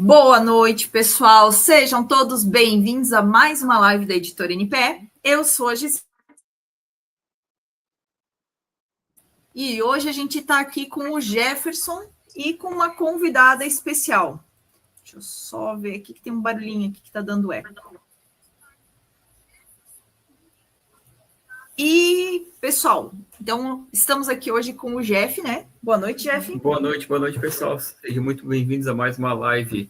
Boa noite, pessoal. Sejam todos bem-vindos a mais uma live da Editora NPE. Eu sou a Gisele. E hoje a gente está aqui com o Jefferson e com uma convidada especial. Deixa eu só ver aqui que tem um barulhinho aqui que está dando eco. E, pessoal, então estamos aqui hoje com o Jeff, né? Boa noite, Jeff. Boa noite, pessoal. Sejam muito bem-vindos a mais uma live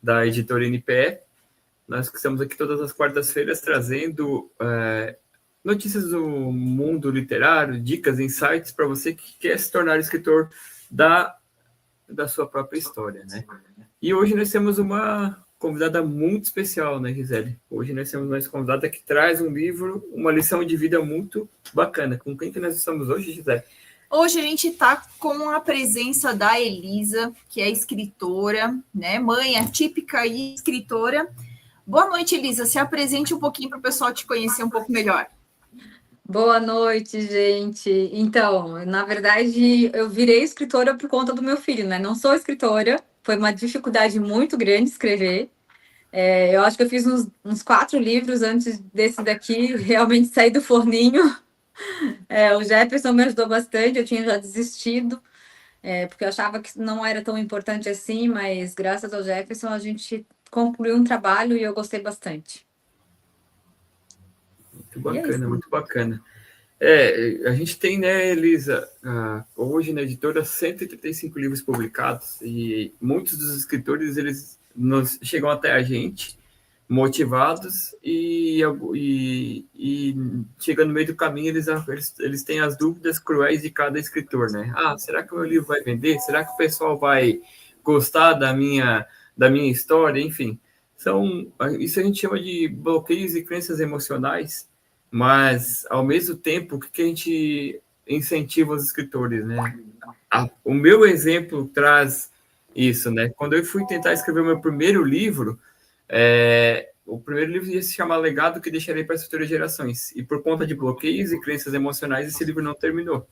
da Editora NPE. Nós estamos aqui todas as quartas-feiras trazendo notícias do mundo literário, dicas, insights para você que quer se tornar escritor da sua própria história, né? E hoje nós temos uma convidada muito especial, né, Gisele? Hoje nós temos uma convidada que traz um livro, uma lição de vida muito bacana. Com quem que nós estamos hoje, Gisele? Hoje a gente está com a presença da Elisa, que é escritora, né? Mãe atípica e escritora. Boa noite, Elisa. Se apresente um pouquinho para o pessoal te conhecer um pouco melhor. Boa noite, gente. Então, na verdade, eu virei escritora por conta do meu filho, né? Não sou escritora, foi uma dificuldade muito grande escrever. Eu acho que eu fiz uns 4 livros antes desse daqui realmente sair do forninho. O Jefferson me ajudou bastante, eu tinha já desistido, porque eu achava que não era tão importante assim, mas graças ao Jefferson a gente concluiu um trabalho e eu gostei bastante. Muito bacana, muito bacana. A gente tem, né, Elisa, hoje na editora 135 livros publicados e muitos dos escritores, eles chegam até a gente motivados e chegando no meio do caminho eles têm as dúvidas cruéis de cada escritor, né? Será que o meu livro vai vender? Será que o pessoal vai gostar da minha história? Enfim, isso a gente chama de bloqueios e crenças emocionais. Mas, ao mesmo tempo, o que a gente incentiva os escritores, né? O meu exemplo traz isso, né? Quando eu fui tentar escrever o meu primeiro livro, o primeiro livro ia se chamar Legado que Deixarei para as Futuras Gerações. E por conta de bloqueios e crenças emocionais, esse livro não terminou.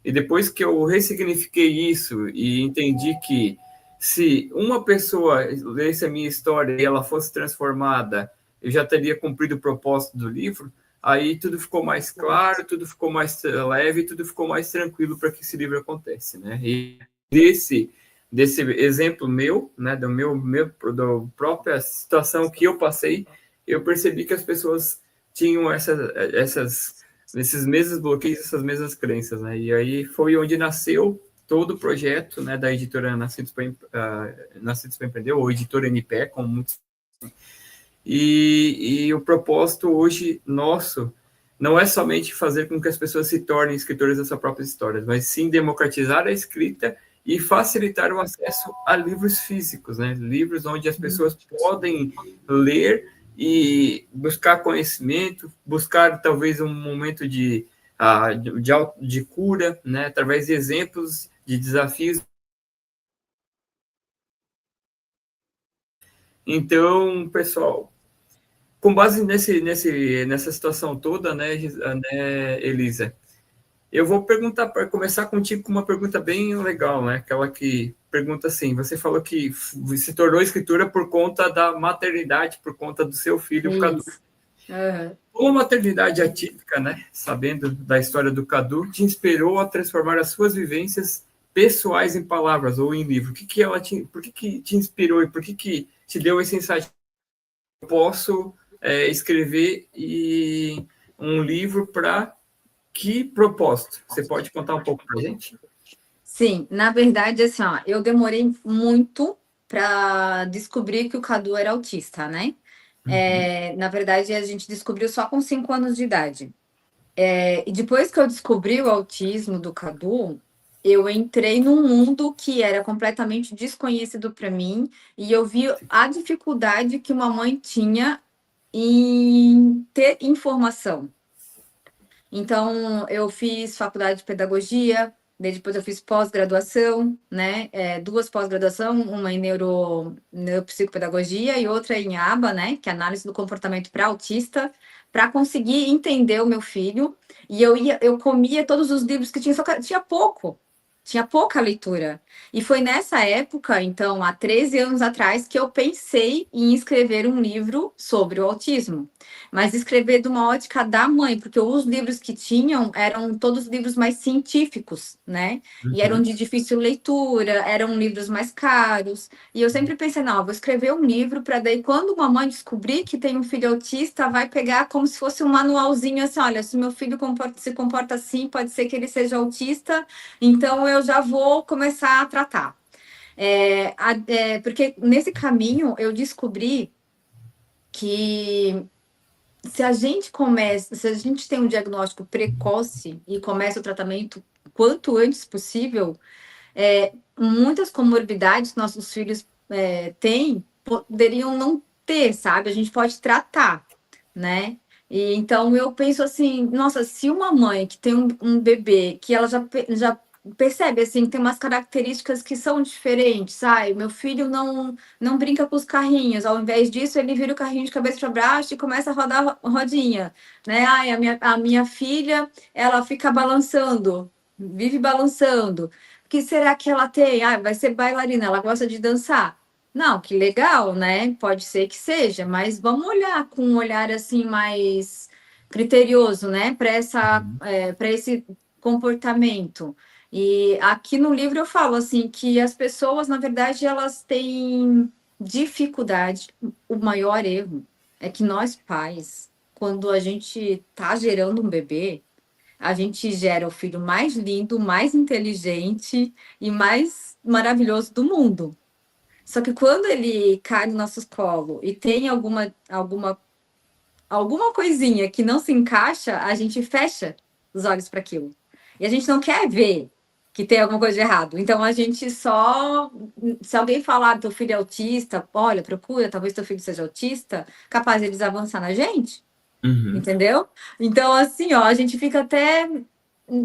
E depois que eu ressignifiquei isso e entendi que se uma pessoa lesse a minha história e ela fosse transformada, eu já teria cumprido o propósito do livro, aí tudo ficou mais claro, tudo ficou mais leve, tudo ficou mais tranquilo para que esse livro acontece, né? E desse exemplo meu, né, da própria situação que eu passei, eu percebi que as pessoas tinham esses mesmos bloqueios, essas mesmas crenças, né? E aí foi onde nasceu todo o projeto, né, da editora Nascidos para Empreender, ou editora NPE, como muitos. E o propósito hoje nosso não é somente fazer com que as pessoas se tornem escritores das suas próprias histórias, mas sim democratizar a escrita e facilitar o acesso a livros físicos, né? Livros onde as pessoas podem ler e buscar conhecimento, buscar talvez um momento de cura, né? Através de exemplos, de desafios. Então, pessoal, com base nessa situação toda, né, Elisa, eu vou começar contigo com uma pergunta bem legal, né? Aquela que pergunta assim: você falou que se tornou escritora por conta da maternidade, por conta do seu filho, o Cadu. Como a maternidade atípica, né? Sabendo da história do Cadu, te inspirou a transformar as suas vivências pessoais em palavras ou em livro? Por que te inspirou e por que te deu esse insight? Eu posso escrever um livro para que propósito? Você pode contar um pouco para a gente? Sim, na verdade, assim, eu demorei muito para descobrir que o Cadu era autista, né? Na verdade, a gente descobriu só com 5 anos de idade. E depois que eu descobri o autismo do Cadu, eu entrei num mundo que era completamente desconhecido para mim e eu vi a dificuldade que uma mãe tinha em ter informação. Então, eu fiz faculdade de pedagogia, depois eu fiz pós-graduação, né? 2 pós-graduação, uma em neuropsicopedagogia e outra em ABA, né? Que é análise do comportamento para autista, para conseguir entender o meu filho. E eu comia todos os livros que tinha, só que tinha pouco. tinha pouca leitura. E foi nessa época, então, há 13 anos atrás, que eu pensei em escrever um livro sobre o autismo. Mas escrever de uma ótica da mãe, porque os livros que tinham eram todos livros mais científicos, né? E eram de difícil leitura, eram livros mais caros. E eu sempre pensei, não, eu vou escrever um livro para daí, quando uma mãe descobrir que tem um filho autista, vai pegar como se fosse um manualzinho assim, olha, se meu filho se comporta assim, pode ser que ele seja autista, então eu já vou começar a tratar. Porque nesse caminho eu descobri que se a gente tem um diagnóstico precoce e começa o tratamento quanto antes possível, muitas comorbidades que nossos filhos têm poderiam não ter, sabe? A gente pode tratar, né? E então eu penso assim, nossa, se uma mãe que tem um bebê, que ela já percebe assim, tem umas características que são diferentes, sabe? Meu filho não brinca com os carrinhos, ao invés disso, ele vira o carrinho de cabeça para baixo e começa a rodar rodinha, né? Ai, a minha filha, ela fica balançando, vive balançando. O que será que ela tem? Ah, vai ser bailarina, ela gosta de dançar. Não, que legal, né? Pode ser que seja, mas vamos olhar com um olhar assim mais criterioso, né? Para esse comportamento. E aqui no livro eu falo assim que as pessoas, na verdade, elas têm dificuldade. O maior erro é que nós pais, quando a gente está gerando um bebê, a gente gera o filho mais lindo, mais inteligente e mais maravilhoso do mundo. Só que quando ele cai no nosso colo e tem alguma coisinha que não se encaixa, a gente fecha os olhos para aquilo. E a gente não quer ver que tem alguma coisa de errado. Então a gente só. Se alguém falar teu filho é autista, olha, procura, talvez teu filho seja autista, capaz de eles avançar na gente. Entendeu? Então, assim, ó, a gente fica até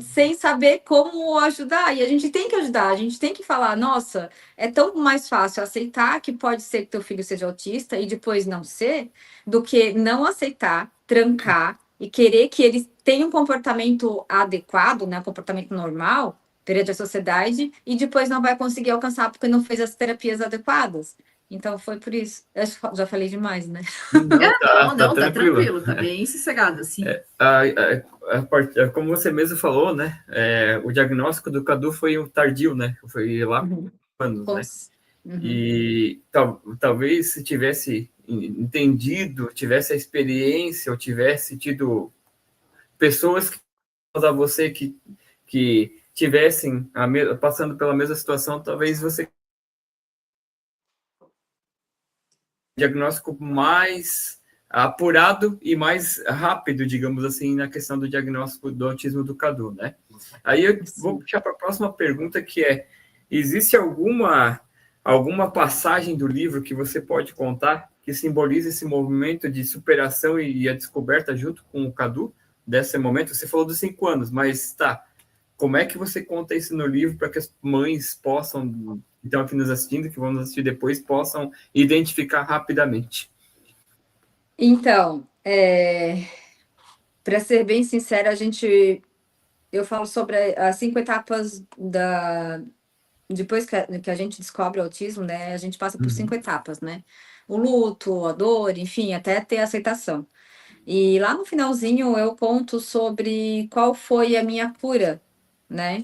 sem saber como ajudar. E a gente tem que ajudar, a gente tem que falar, nossa, é tão mais fácil aceitar que pode ser que teu filho seja autista e depois não ser, do que não aceitar, trancar e querer que ele tenha um comportamento adequado, né, um comportamento normal perante a sociedade, e depois não vai conseguir alcançar porque não fez as terapias adequadas. Então foi por isso. Eu já falei demais, né? Não, tá tranquilo, tá bem sossegado, assim. Como você mesmo falou, né? O diagnóstico do Cadu foi um tardio, né? Foi lá anos, né? E talvez se tivesse entendido, tivesse a experiência, ou tivesse tido pessoas que a você que tivessem passando pela mesma situação, talvez você diagnóstico mais apurado e mais rápido, digamos assim, na questão do diagnóstico do autismo do Cadu, né? Aí eu vou puxar para a próxima pergunta, que é: existe alguma passagem do livro que você pode contar que simboliza esse movimento de superação e a descoberta junto com o Cadu, desse momento? Você falou dos 5 anos, mas como é que você conta isso no livro para que as mães possam, que estão aqui nos assistindo, que vão nos assistir depois, possam identificar rapidamente? Então, para ser bem sincera, eu falo sobre as 5 etapas depois que a gente descobre o autismo, né? A gente passa por 5 etapas, né? O luto, a dor, enfim, até ter a aceitação. E lá no finalzinho eu conto sobre qual foi a minha cura, né?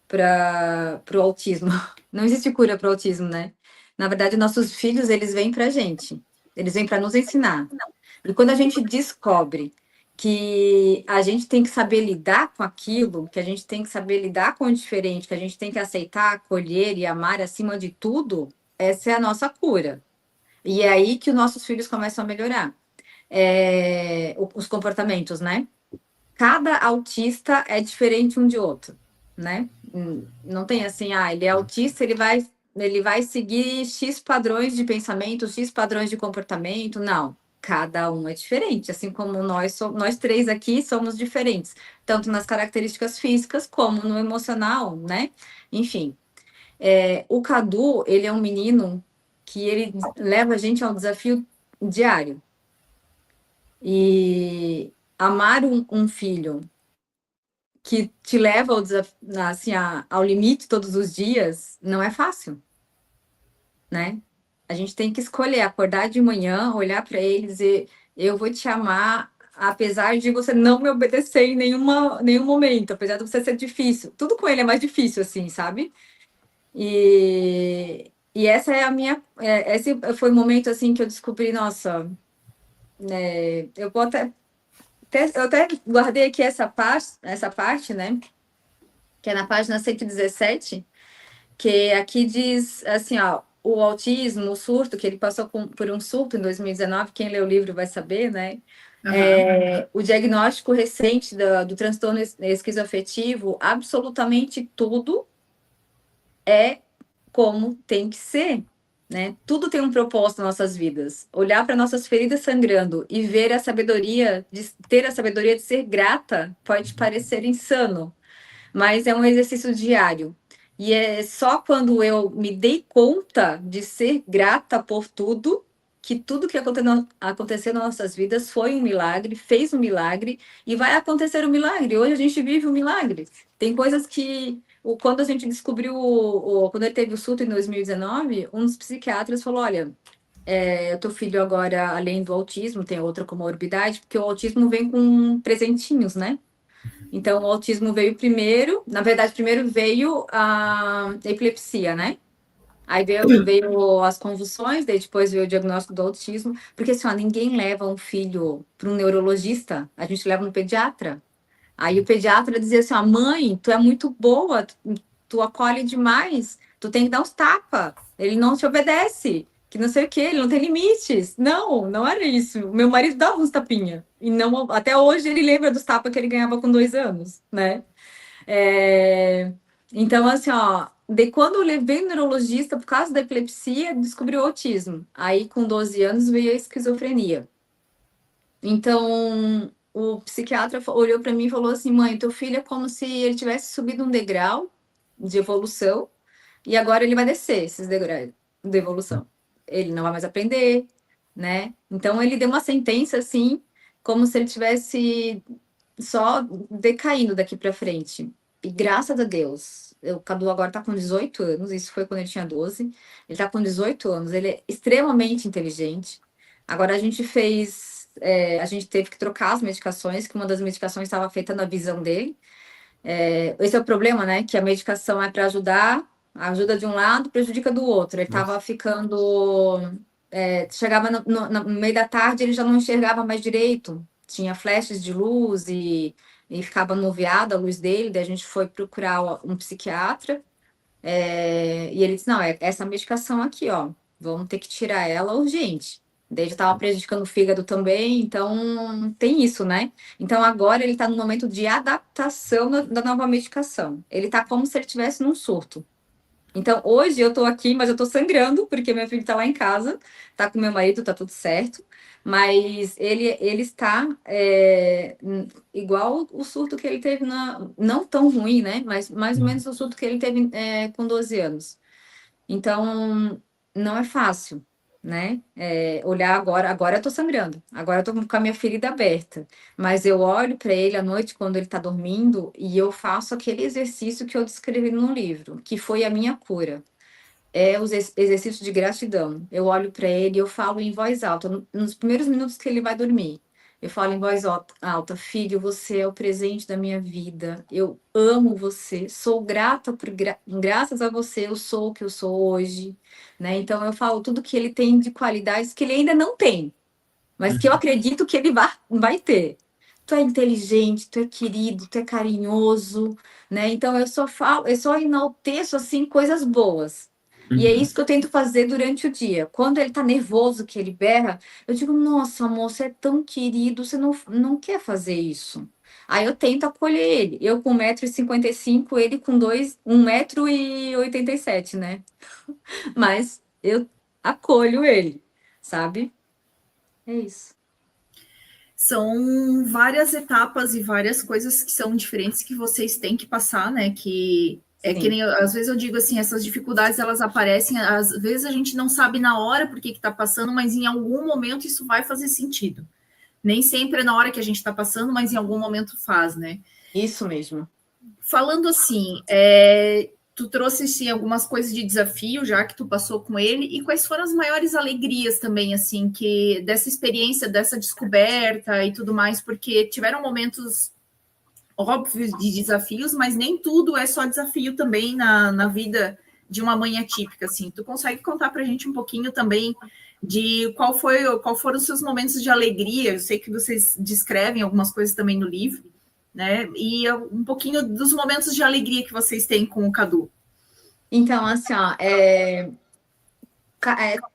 Para o autismo. Não existe cura para o autismo, né? Na verdade, nossos filhos, eles vêm para a gente. Eles vêm para nos ensinar. E quando a gente descobre que a gente tem que saber lidar com aquilo, que a gente tem que saber lidar com o diferente, que a gente tem que aceitar, acolher e amar acima de tudo, essa é a nossa cura. E é aí que os nossos filhos começam a melhorar. Os comportamentos, né? Cada autista é diferente um de outro, né? Não tem assim, ele é autista, ele vai seguir X padrões de pensamento, X padrões de comportamento. Não, cada um é diferente, assim como nós 3 aqui somos diferentes, tanto nas características físicas como no emocional, né? Enfim, o Cadu, ele é um menino que ele leva a gente a um desafio diário. E amar um filho que te leva assim, ao limite todos os dias, não é fácil, né? A gente tem que escolher, acordar de manhã, olhar para ele e dizer, eu vou te amar, apesar de você não me obedecer em nenhum momento, apesar de você ser difícil. Tudo com ele é mais difícil, assim, sabe? E essa é a minha... esse foi o momento, assim, que eu descobri, nossa, né, eu até guardei aqui essa parte, né? Que é na página 117, que aqui diz assim, ó, o autismo, o surto, que ele passou por um surto em 2019, quem lê o livro vai saber, né? O diagnóstico recente do transtorno esquizoafetivo, absolutamente tudo é como tem que ser, né? Tudo tem um propósito nas nossas vidas. Olhar para nossas feridas sangrando e ver a sabedoria, ter a sabedoria de ser grata, pode parecer insano, mas é um exercício diário. E é só quando eu me dei conta de ser grata por tudo que aconteceu nas nossas vidas foi um milagre, fez um milagre e vai acontecer um milagre. Hoje a gente vive um milagre. Tem coisas que, quando a gente descobriu, quando ele teve o surto em 2019, um dos psiquiatras falou, olha, o teu filho agora, além do autismo, tem outra comorbidade, porque o autismo vem com presentinhos, né? Então, o autismo veio primeiro, na verdade, primeiro veio a epilepsia, né? Aí veio as convulsões, daí depois veio o diagnóstico do autismo, porque assim, ó, ninguém leva um filho para um neurologista, a gente leva no pediatra. Aí o pediatra dizia assim, ó, mãe, tu é muito boa, tu acolhe demais, tu tem que dar uns tapas, ele não te obedece, que não sei o que, ele não tem limites. Não era isso. Meu marido dava uns tapinha. E não, até hoje ele lembra dos tapas que ele ganhava com 2 anos, né? Então, assim, ó, de quando eu levei no neurologista por causa da epilepsia, descobri o autismo. Aí, com 12 anos, veio a esquizofrenia. Então, o psiquiatra olhou para mim e falou assim, mãe, teu filho é como se ele tivesse subido um degrau de evolução e agora ele vai descer esses degraus de evolução. Ele não vai mais aprender, né? Então, ele deu uma sentença, assim, como se ele tivesse só decaindo daqui para frente. E graças a Deus, o Cadu agora está com 18 anos, isso foi quando ele tinha 12. Ele está com 18 anos, ele é extremamente inteligente. Agora a gente teve que trocar as medicações, que uma das medicações estava afetando a visão dele. Esse é o problema, né? Que a medicação é para ajudar, ajuda de um lado, prejudica do outro. Ele estava ficando. Chegava no meio da tarde, ele já não enxergava mais direito, tinha flashes de luz e ficava nuviada a luz dele. Daí a gente foi procurar um psiquiatra e ele disse: não, é essa medicação aqui, ó, vamos ter que tirar ela urgente. Daí já estava prejudicando o fígado também, então tem isso, né? Então agora ele está no momento de adaptação da nova medicação. Ele está como se ele estivesse num surto. Então, hoje eu tô aqui, mas eu tô sangrando, porque meu filho tá lá em casa, tá com meu marido, tá tudo certo. Mas ele está igual o surto que ele teve, não tão ruim, né? Mas mais ou menos o surto que ele teve com 12 anos. Então, não é fácil, né? Olhar agora eu tô sangrando, agora eu tô com a minha ferida aberta, mas eu olho para ele à noite quando ele tá dormindo e eu faço aquele exercício que eu descrevi no livro, que foi a minha cura. É os exercícios de gratidão. Eu olho para ele e eu falo em voz alta, nos primeiros minutos que ele vai dormir. Eu falo em voz alta, filho, você é o presente da minha vida. Eu amo você, sou grata graças a você eu sou o que eu sou hoje, né? Então eu falo tudo que ele tem de qualidades que ele ainda não tem, mas que eu acredito que ele vai ter. Tu é inteligente, tu é querido, tu é carinhoso, né? Então eu só enalteço assim coisas boas. E é isso que eu tento fazer durante o dia. Quando ele tá nervoso, que ele berra, eu digo, nossa, amor, você é tão querido, você não quer fazer isso. Aí eu tento acolher ele. Eu com 1,55 m, ele com 1,87 m, né? Mas eu acolho ele, sabe? É isso. São várias etapas e várias coisas que são diferentes que vocês têm que passar, né? Que que nem às vezes eu digo assim, essas dificuldades elas aparecem, às vezes a gente não sabe na hora por que está passando, mas em algum momento isso vai fazer sentido. Nem sempre é na hora que a gente está passando, mas em algum momento faz, né? Isso mesmo. falando assim, tu trouxe assim, algumas coisas de desafio já que tu passou com ele, e quais foram as maiores alegrias também, assim, que dessa experiência, dessa descoberta e tudo mais, porque tiveram momentos óbvios de desafios, mas nem tudo é só desafio também na vida de uma mãe atípica, assim. Tu consegue contar para a gente um pouquinho também de qual foram os seus momentos de alegria? Eu sei que vocês descrevem algumas coisas também no livro, né? E um pouquinho dos momentos de alegria que vocês têm com o Cadu. Então, assim, ó,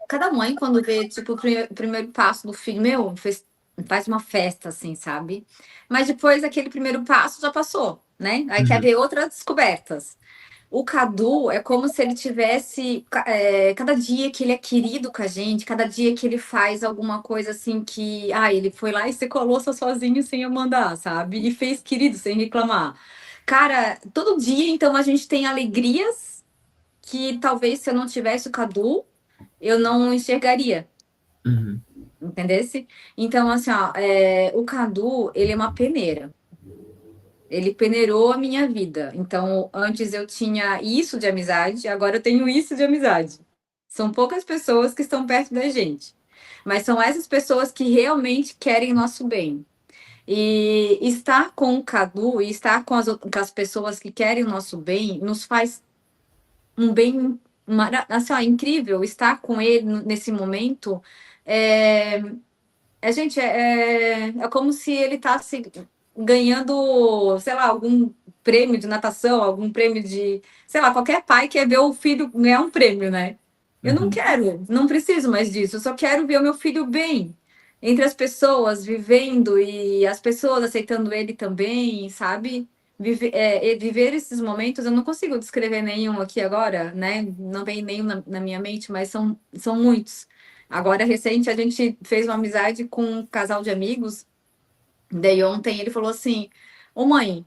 cada mãe, quando vê, tipo, o primeiro passo do filho, faz uma festa, assim, sabe? Mas depois aquele primeiro passo já passou, né? Aí quer ver outras descobertas. O Cadu é como se ele tivesse, cada dia que ele é querido com a gente, cada dia que ele faz alguma coisa assim que, ele foi lá e secou a louça sozinho sem eu mandar, sabe? E fez querido sem reclamar. Cara, todo dia, então, a gente tem alegrias que talvez se eu não tivesse o Cadu, eu não enxergaria. Entendesse? Então, assim, ó, o Cadu, ele é uma peneira. Ele peneirou a minha vida. Então, antes eu tinha isso de amizade, agora eu tenho isso de amizade. São poucas pessoas que estão perto da gente, mas são essas pessoas que realmente querem nosso bem. E estar com o Cadu e estar com as pessoas que querem o nosso bem nos faz um bem assim, ó, incrível. Estar com ele nesse momento gente, é como se ele estasse ganhando, sei lá, algum prêmio de natação, algum prêmio de, sei lá, qualquer pai quer ver o filho ganhar um prêmio, né? Eu não quero, não preciso mais disso, eu só quero ver o meu filho bem, entre as pessoas, vivendo e as pessoas aceitando ele também, sabe? Viver esses momentos, eu não consigo descrever nenhum aqui agora, né? Não vem nenhum na minha mente, mas são muitos. Agora, recente, a gente fez uma amizade com um casal de amigos. Daí ontem ele falou assim: Ô mãe,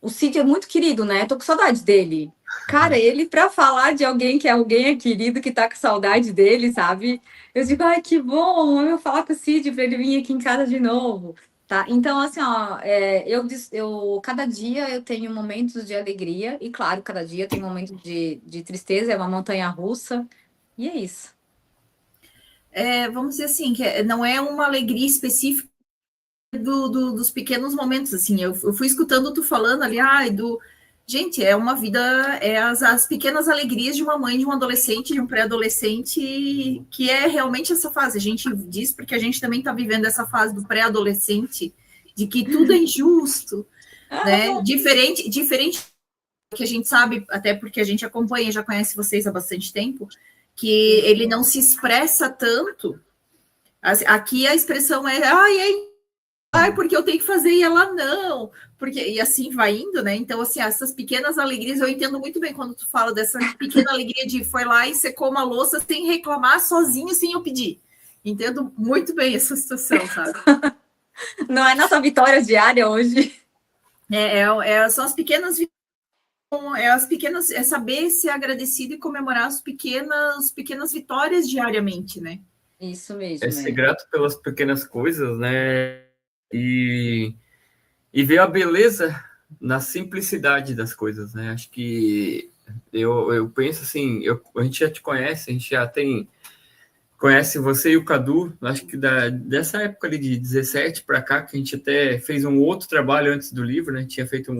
o Cid é muito querido, né? Tô com saudade dele. Cara, ele, pra falar de alguém que alguém é querido, que tá com saudade dele, sabe? Eu digo, ai, que bom, eu falar com o Cid pra ele vir aqui em casa de novo. Tá? Então, assim, ó, cada dia eu tenho momentos de alegria, e claro, cada dia tem momentos de tristeza, é uma montanha russa, e é isso. Vamos dizer assim, que não é uma alegria específica dos pequenos momentos, assim, eu fui escutando tu falando ali, gente, é uma vida, as pequenas alegrias de uma mãe, de um adolescente, de um pré-adolescente, que é realmente essa fase, a gente diz porque a gente também está vivendo essa fase do pré-adolescente, de que tudo é injusto, né, diferente que a gente sabe, até porque a gente acompanha, já conhece vocês há bastante tempo, que ele não se expressa tanto. Aqui a expressão porque eu tenho que fazer e ela não, porque e assim vai indo, né? Então, assim, essas pequenas alegrias, eu entendo muito bem quando tu fala dessa pequena alegria de foi lá e secou uma louça sem reclamar, sozinho, sem eu pedir. Entendo muito bem essa situação, sabe? Não é nossa vitória diária hoje. São as pequenas é saber ser agradecido e comemorar as pequenas vitórias diariamente, né? Isso mesmo. É ser grato pelas pequenas coisas, né? E ver a beleza na simplicidade das coisas, né? Acho que eu penso assim, a gente já te conhece, a gente já conhece você e o Cadu, acho que dessa época ali de 17 para cá, que a gente até fez um outro trabalho antes do livro, né? A gente tinha feito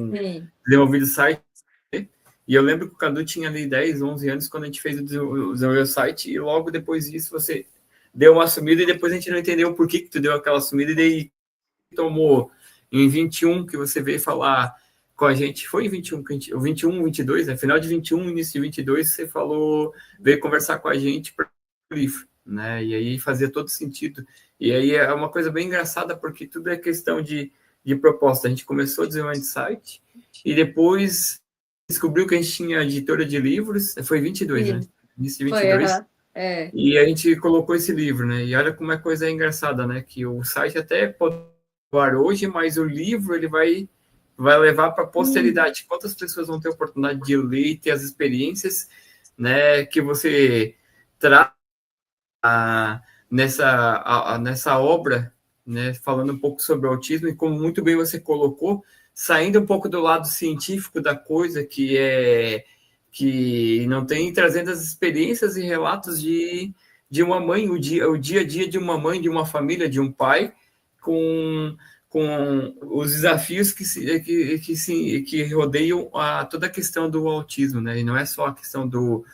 desenvolvido site, e eu lembro que o Cadu tinha ali 10, 11 anos quando a gente fez o desenvolver o site, e logo depois disso você deu uma sumida, e depois a gente não entendeu por que tu deu aquela sumida, e daí tomou em 21 que você veio falar com a gente, foi em 21, o 21, 22, né? Final de 21, início de 22, você veio conversar com a gente para o livro, né? E aí fazia todo sentido. E aí é uma coisa bem engraçada, porque tudo é questão de proposta. A gente começou a desenvolver um site e depois descobriu que a gente tinha editora de livros, foi 22, né? Início de 22. Foi, E a gente colocou esse livro, né? E olha como é coisa engraçada, né? Que o site até pode voar hoje, mas o livro ele vai levar para a posteridade. Quantas pessoas vão ter a oportunidade de ler e ter as experiências, né, que você traz nessa obra, né, falando um pouco sobre o autismo, e como muito bem você colocou, saindo um pouco do lado científico da coisa, que não tem, trazendo as experiências e relatos de uma mãe, o dia a dia de uma mãe, de uma família, de um pai, com os desafios que rodeiam toda a questão do autismo, né? E não é só a questão do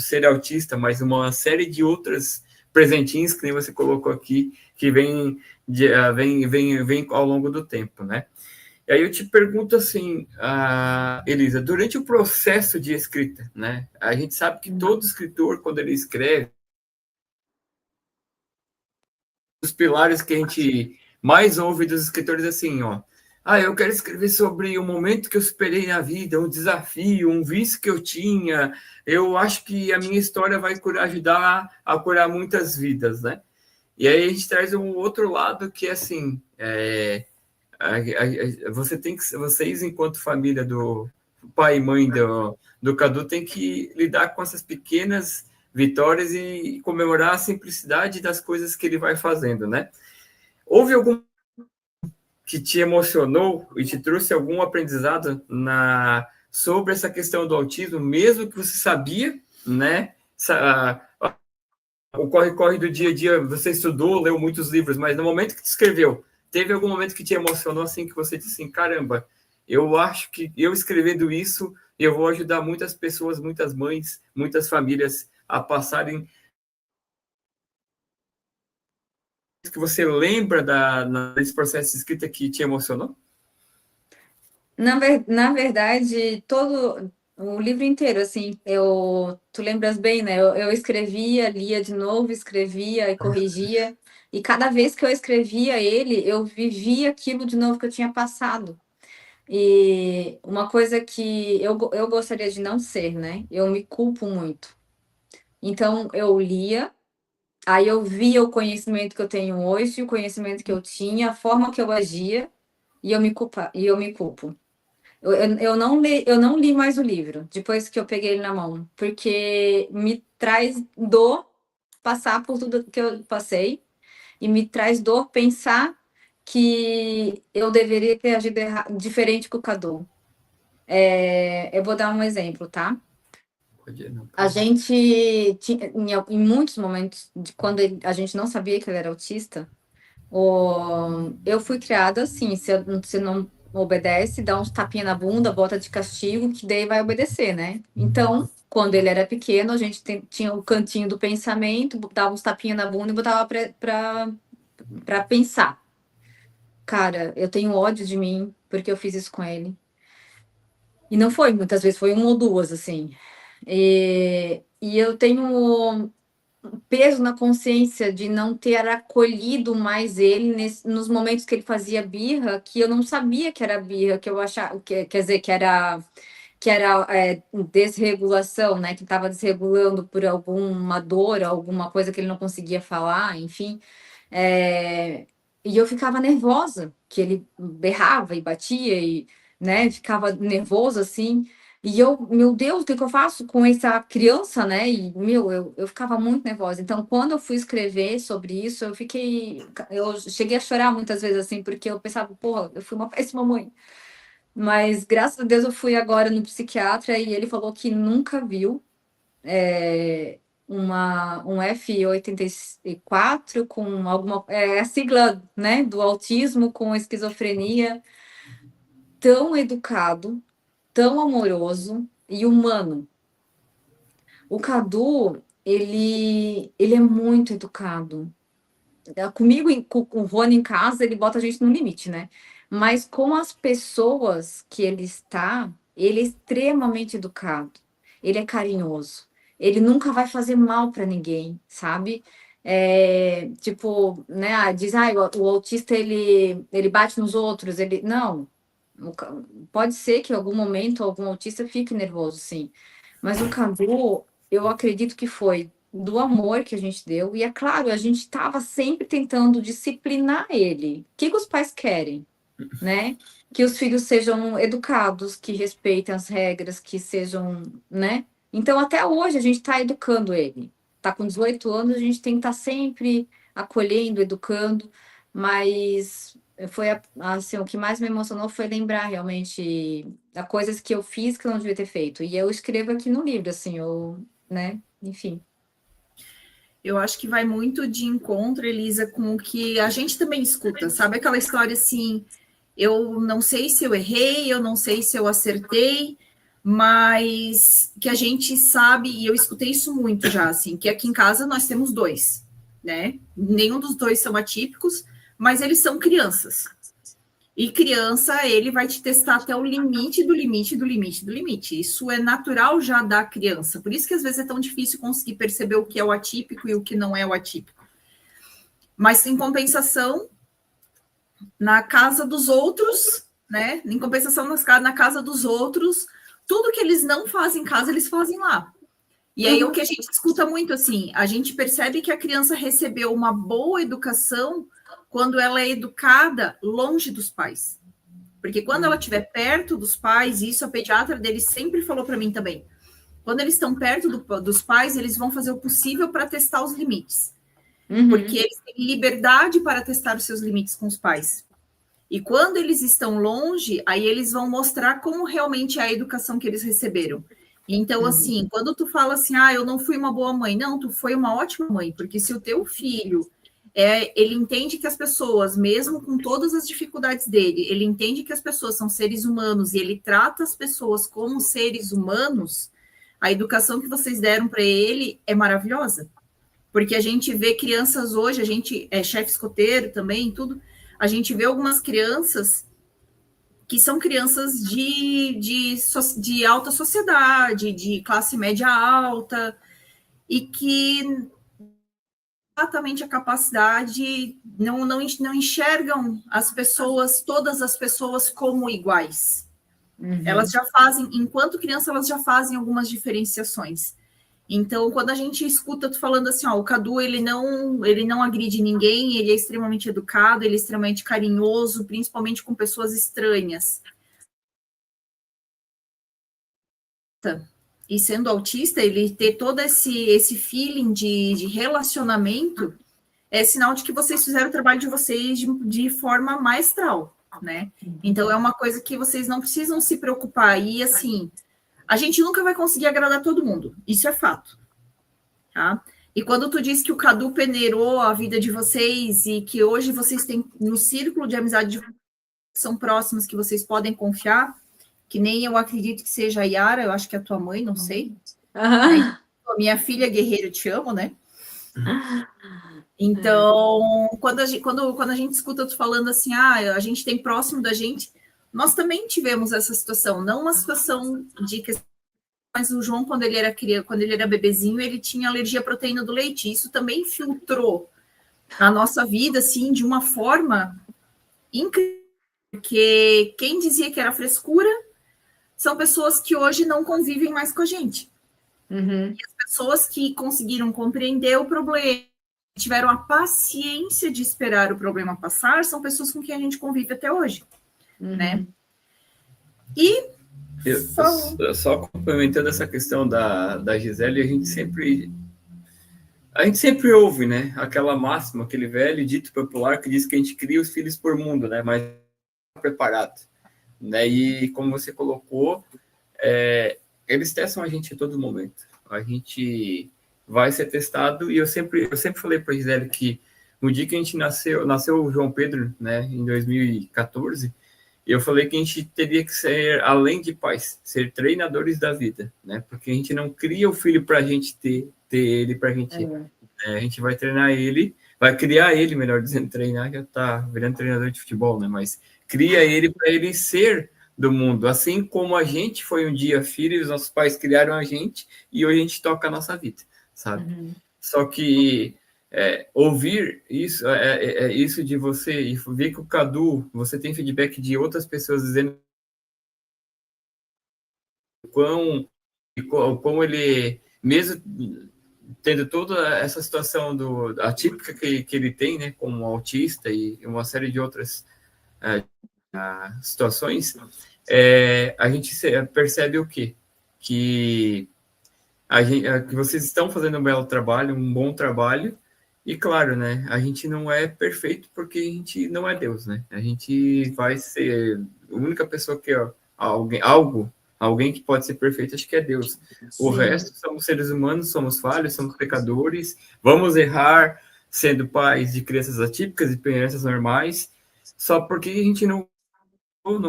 ser autista, mas uma série de outras presentinhos que nem você colocou aqui, que vem ao longo do tempo, né? E aí eu te pergunto assim, Elisa, durante o processo de escrita, né? A gente sabe que todo escritor, quando ele escreve, os pilares que a gente mais ouve dos escritores assim, ó. Eu quero escrever sobre o momento que eu superei na vida, um desafio, um vício que eu tinha. Eu acho que a minha história vai ajudar a curar muitas vidas, né? E aí a gente traz um outro lado que é assim, vocês, enquanto família do pai e mãe do Cadu, tem que lidar com essas pequenas vitórias e comemorar a simplicidade das coisas que ele vai fazendo, né? Houve algum que te emocionou e te trouxe algum aprendizado sobre essa questão do autismo, mesmo que você sabia, né? O corre-corre do dia a dia, você estudou, leu muitos livros, mas no momento que te escreveu, teve algum momento que te emocionou assim, que você disse assim, caramba, eu acho que eu escrevendo isso, eu vou ajudar muitas pessoas, muitas mães, muitas famílias a passarem. Que você lembra desse processo de escrita que te emocionou? Na verdade, todo o livro inteiro, assim, tu lembras bem, né? Eu escrevia, lia de novo, escrevia e corrigia, e cada vez que eu escrevia ele, eu vivia aquilo de novo que eu tinha passado. E uma coisa que eu gostaria de não ser, né? Eu me culpo muito. Então, eu lia, aí eu via o conhecimento que eu tenho hoje, o conhecimento que eu tinha, a forma que eu agia, e eu me culpo. Eu não li mais o livro depois que eu peguei ele na mão, porque me traz dor passar por tudo que eu passei, e me traz dor pensar que eu deveria ter agido diferente com o Cadu. Eu vou dar um exemplo, tá? A gente tinha, em muitos momentos, quando a gente não sabia que ele era autista, eu fui criada assim, se não obedece, dá uns tapinha na bunda, bota de castigo, que daí vai obedecer, né? Então, quando ele era pequeno, a gente tinha o cantinho do pensamento, dava uns tapinha na bunda e botava pra pensar. Cara, eu tenho ódio de mim porque eu fiz isso com ele. E não foi, muitas vezes foi uma ou duas, assim. E eu tenho peso na consciência de não ter acolhido mais ele nos momentos que ele fazia birra, que eu não sabia que era birra, que eu achava, quer dizer, que era desregulação, né? Que estava desregulando por alguma dor, alguma coisa que ele não conseguia falar, enfim. E eu ficava nervosa, que ele berrava e batia e, né, ficava nervoso assim. E meu Deus, o que eu faço com essa criança, né? E, eu ficava muito nervosa. Então, quando eu fui escrever sobre isso, eu cheguei a chorar muitas vezes, assim, porque eu pensava, porra, eu fui uma péssima mãe. Mas, graças a Deus, eu fui agora no psiquiatra e ele falou que nunca viu um F84 com alguma... a sigla, né, do autismo com esquizofrenia, tão educado, tão amoroso e humano. O Cadu, ele é muito educado. Comigo, com o Rony em casa, ele bota a gente no limite, né? Mas com as pessoas que ele está, ele é extremamente educado. Ele é carinhoso. Ele nunca vai fazer mal para ninguém, sabe? Tipo, né? Diz, o autista ele bate nos outros. Não. Pode ser que em algum momento algum autista fique nervoso, sim. Mas o Cadu, eu acredito que foi do amor que a gente deu. E é claro, a gente estava sempre tentando disciplinar ele. O que os pais querem, né? Que os filhos sejam educados, que respeitem as regras, que sejam, né? Então, até hoje, a gente está educando ele. Está com 18 anos, a gente tem que estar sempre acolhendo, educando, mas assim, o que mais me emocionou foi lembrar realmente das coisas que eu fiz que eu não devia ter feito. E eu escrevo aqui no livro, assim, né? Enfim. Eu acho que vai muito de encontro, Elisa, com o que a gente também escuta. Sabe aquela história assim, eu não sei se eu errei, eu não sei se eu acertei, mas que a gente sabe, e eu escutei isso muito já, assim, que aqui em casa nós temos dois, né? Nenhum dos dois são atípicos, mas eles são crianças. E criança, ele vai te testar até o limite do limite do limite do limite. Isso é natural já da criança. Por isso que às vezes é tão difícil conseguir perceber o que é o atípico e o que não é o atípico. Mas em compensação, na casa dos outros, né? Em compensação, na casa dos outros, tudo que eles não fazem em casa, eles fazem lá. E aí o que a gente escuta muito assim, a gente percebe que a criança recebeu uma boa educação quando ela é educada longe dos pais. Porque quando ela estiver perto dos pais, e isso a pediatra dele sempre falou para mim também, quando eles estão perto dos pais, eles vão fazer o possível para testar os limites. Porque eles têm liberdade para testar os seus limites com os pais. E quando eles estão longe, aí eles vão mostrar como realmente é a educação que eles receberam. Então, assim, quando tu fala assim, eu não fui uma boa mãe, não, tu foi uma ótima mãe, porque se o teu filho, ele entende que as pessoas, mesmo com todas as dificuldades dele, ele entende que as pessoas são seres humanos e ele trata as pessoas como seres humanos, a educação que vocês deram para ele é maravilhosa. Porque a gente vê crianças hoje, a gente é chefe escoteiro também, tudo, a gente vê algumas crianças que são crianças de alta sociedade, de classe média alta, e que exatamente a capacidade, não enxergam as pessoas, todas as pessoas como iguais. Elas já fazem, enquanto criança, elas já fazem algumas diferenciações. Então, quando a gente escuta tu falando assim, o Cadu, ele não agride ninguém, ele é extremamente educado, ele é extremamente carinhoso, principalmente com pessoas estranhas. E sendo autista, ele ter todo esse feeling de relacionamento é sinal de que vocês fizeram o trabalho de vocês de forma maestral, né? Então, é uma coisa que vocês não precisam se preocupar. E, assim, a gente nunca vai conseguir agradar todo mundo. Isso é fato. Tá? E quando tu diz que o Cadu peneirou a vida de vocês e que hoje vocês têm no círculo de amizade que são próximos, que vocês podem confiar, que nem eu acredito que seja a Yara, eu acho que é a tua mãe, não sei. Né? Minha filha guerreira, eu te amo, né? Então, quando a gente escuta tu falando assim, a gente tem próximo da gente, nós também tivemos essa situação, não uma situação de que, mas o João, quando ele era criança, quando ele era bebezinho, ele tinha alergia à proteína do leite. Isso também filtrou a nossa vida, assim, de uma forma incrível, porque quem dizia que era frescura são pessoas que hoje não convivem mais com a gente. E as pessoas que conseguiram compreender o problema, tiveram a paciência de esperar o problema passar, são pessoas com quem a gente convive até hoje, né? E só complementando essa questão da Gisele, a gente sempre ouve, né, aquela máxima, aquele velho dito popular que diz que a gente cria os filhos por mundo, né, mas não preparado, né, e como você colocou, eles testam a gente a todo momento, a gente vai ser testado, e eu sempre falei para a Gisele que no dia que a gente nasceu o João Pedro, né, em 2014, eu falei que a gente teria que ser, além de pais, ser treinadores da vida, né? Porque a gente não cria o filho para a gente ter ele para a gente. A gente vai treinar ele, vai criar ele, melhor dizendo, treinar, já tá virando treinador de futebol, né? Mas cria ele para ele ser do mundo. Assim como a gente foi um dia filho, os nossos pais criaram a gente e hoje a gente toca a nossa vida, sabe? Só que ouvir isso, isso de você e ver que o Cadu, você tem feedback de outras pessoas dizendo como ele, mesmo tendo toda essa situação atípica que ele tem, né, como autista e uma série de outras situações, a gente percebe o quê? Que vocês estão fazendo um belo trabalho, um bom trabalho, E claro, né? A gente não é perfeito porque a gente não é Deus, né? A gente vai ser a única pessoa que ó, alguém que pode ser perfeito, acho que é Deus. O Sim. resto somos seres humanos, somos falhos, somos pecadores, vamos errar sendo pais de crianças atípicas e crianças normais, só porque a gente não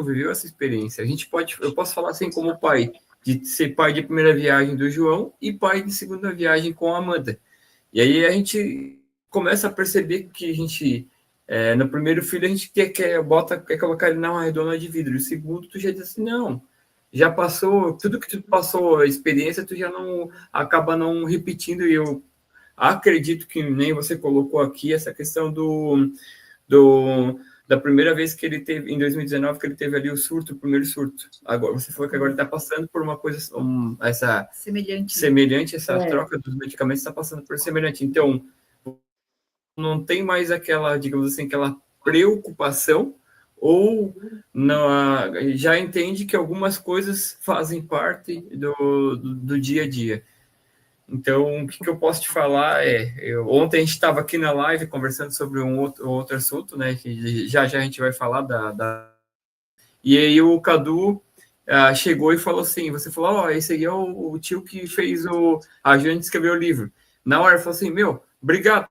viveu essa experiência. Eu posso falar assim como pai, de ser pai de primeira viagem do João e pai de segunda viagem com a Amanda. E aí a gente começa a perceber que a gente, no primeiro filho, a gente quer colocar ele numa redoma de vidro. E o segundo, tu já diz assim, não, já passou, tudo que tu passou, a experiência, tu já não acaba não repetindo. E eu acredito que nem você colocou aqui essa questão do da primeira vez que ele teve, em 2019, que ele teve ali o primeiro surto. Agora, você falou que agora ele está passando por uma coisa, essa semelhante, essa troca dos medicamentos está passando por semelhante. Então, não tem mais aquela, digamos assim, aquela preocupação ou não, já entende que algumas coisas fazem parte do dia a dia. Então, o que eu posso te falar ontem a gente estava aqui na live conversando sobre um outro assunto, né? Que já a gente vai falar E aí o Cadu chegou e falou assim, você falou, esse aí é o tio que fez a gente escreveu o livro. Na hora, falou assim, obrigado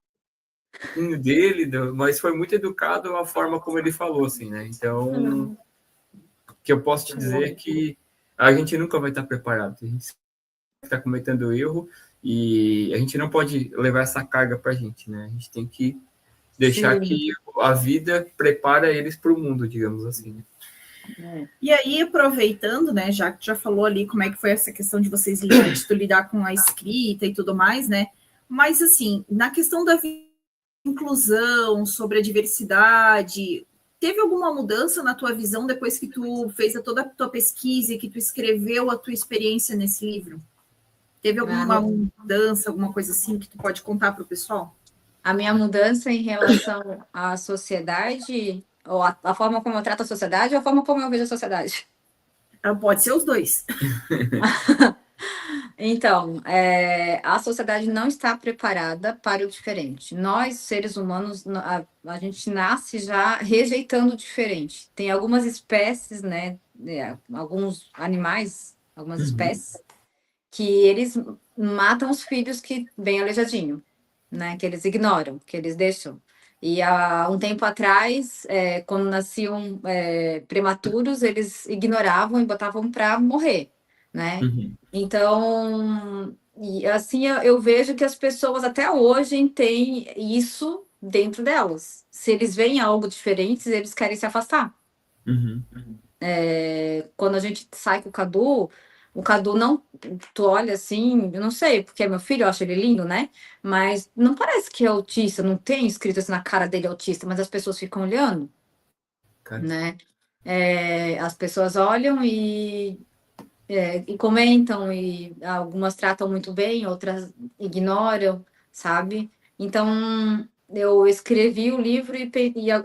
dele, mas foi muito educado a forma como ele falou, assim, né? Então, o que eu posso te dizer é que a gente nunca vai estar preparado. A gente está cometendo erro e a gente não pode levar essa carga para a gente, né? A gente tem que deixar que a vida prepara eles para o mundo, digamos assim, né? E aí, aproveitando, né, já que já falou ali como é que foi essa questão de vocês lidar com a escrita e tudo mais, né? Mas, assim, na questão da inclusão, sobre a diversidade, teve alguma mudança na tua visão depois que tu fez toda a tua pesquisa e que tu escreveu a tua experiência nesse livro? Teve alguma mudança, alguma coisa assim que tu pode contar para o pessoal? A minha mudança em relação à sociedade, ou a forma como eu trato a sociedade, ou a forma como eu vejo a sociedade? Pode ser os dois. Então, a sociedade não está preparada para o diferente. Nós, seres humanos, a gente nasce já rejeitando o diferente. Tem algumas espécies, né, alguns animais, algumas espécies, que eles matam os filhos que bem aleijadinho, né, que eles ignoram, que eles deixam. E há um tempo atrás, quando nasciam prematuros, eles ignoravam e botavam para morrer, né? Então, e assim eu vejo que as pessoas até hoje têm isso dentro delas. Se eles veem algo diferente, eles querem se afastar. Quando a gente sai com o Cadu não, tu olha assim, eu não sei, porque é meu filho, eu acho ele lindo, né? Mas não parece que é autista, não tem escrito assim na cara dele autista, mas as pessoas ficam olhando, né? As pessoas olham e comentam, e algumas tratam muito bem, outras ignoram, sabe? Então, eu escrevi o livro e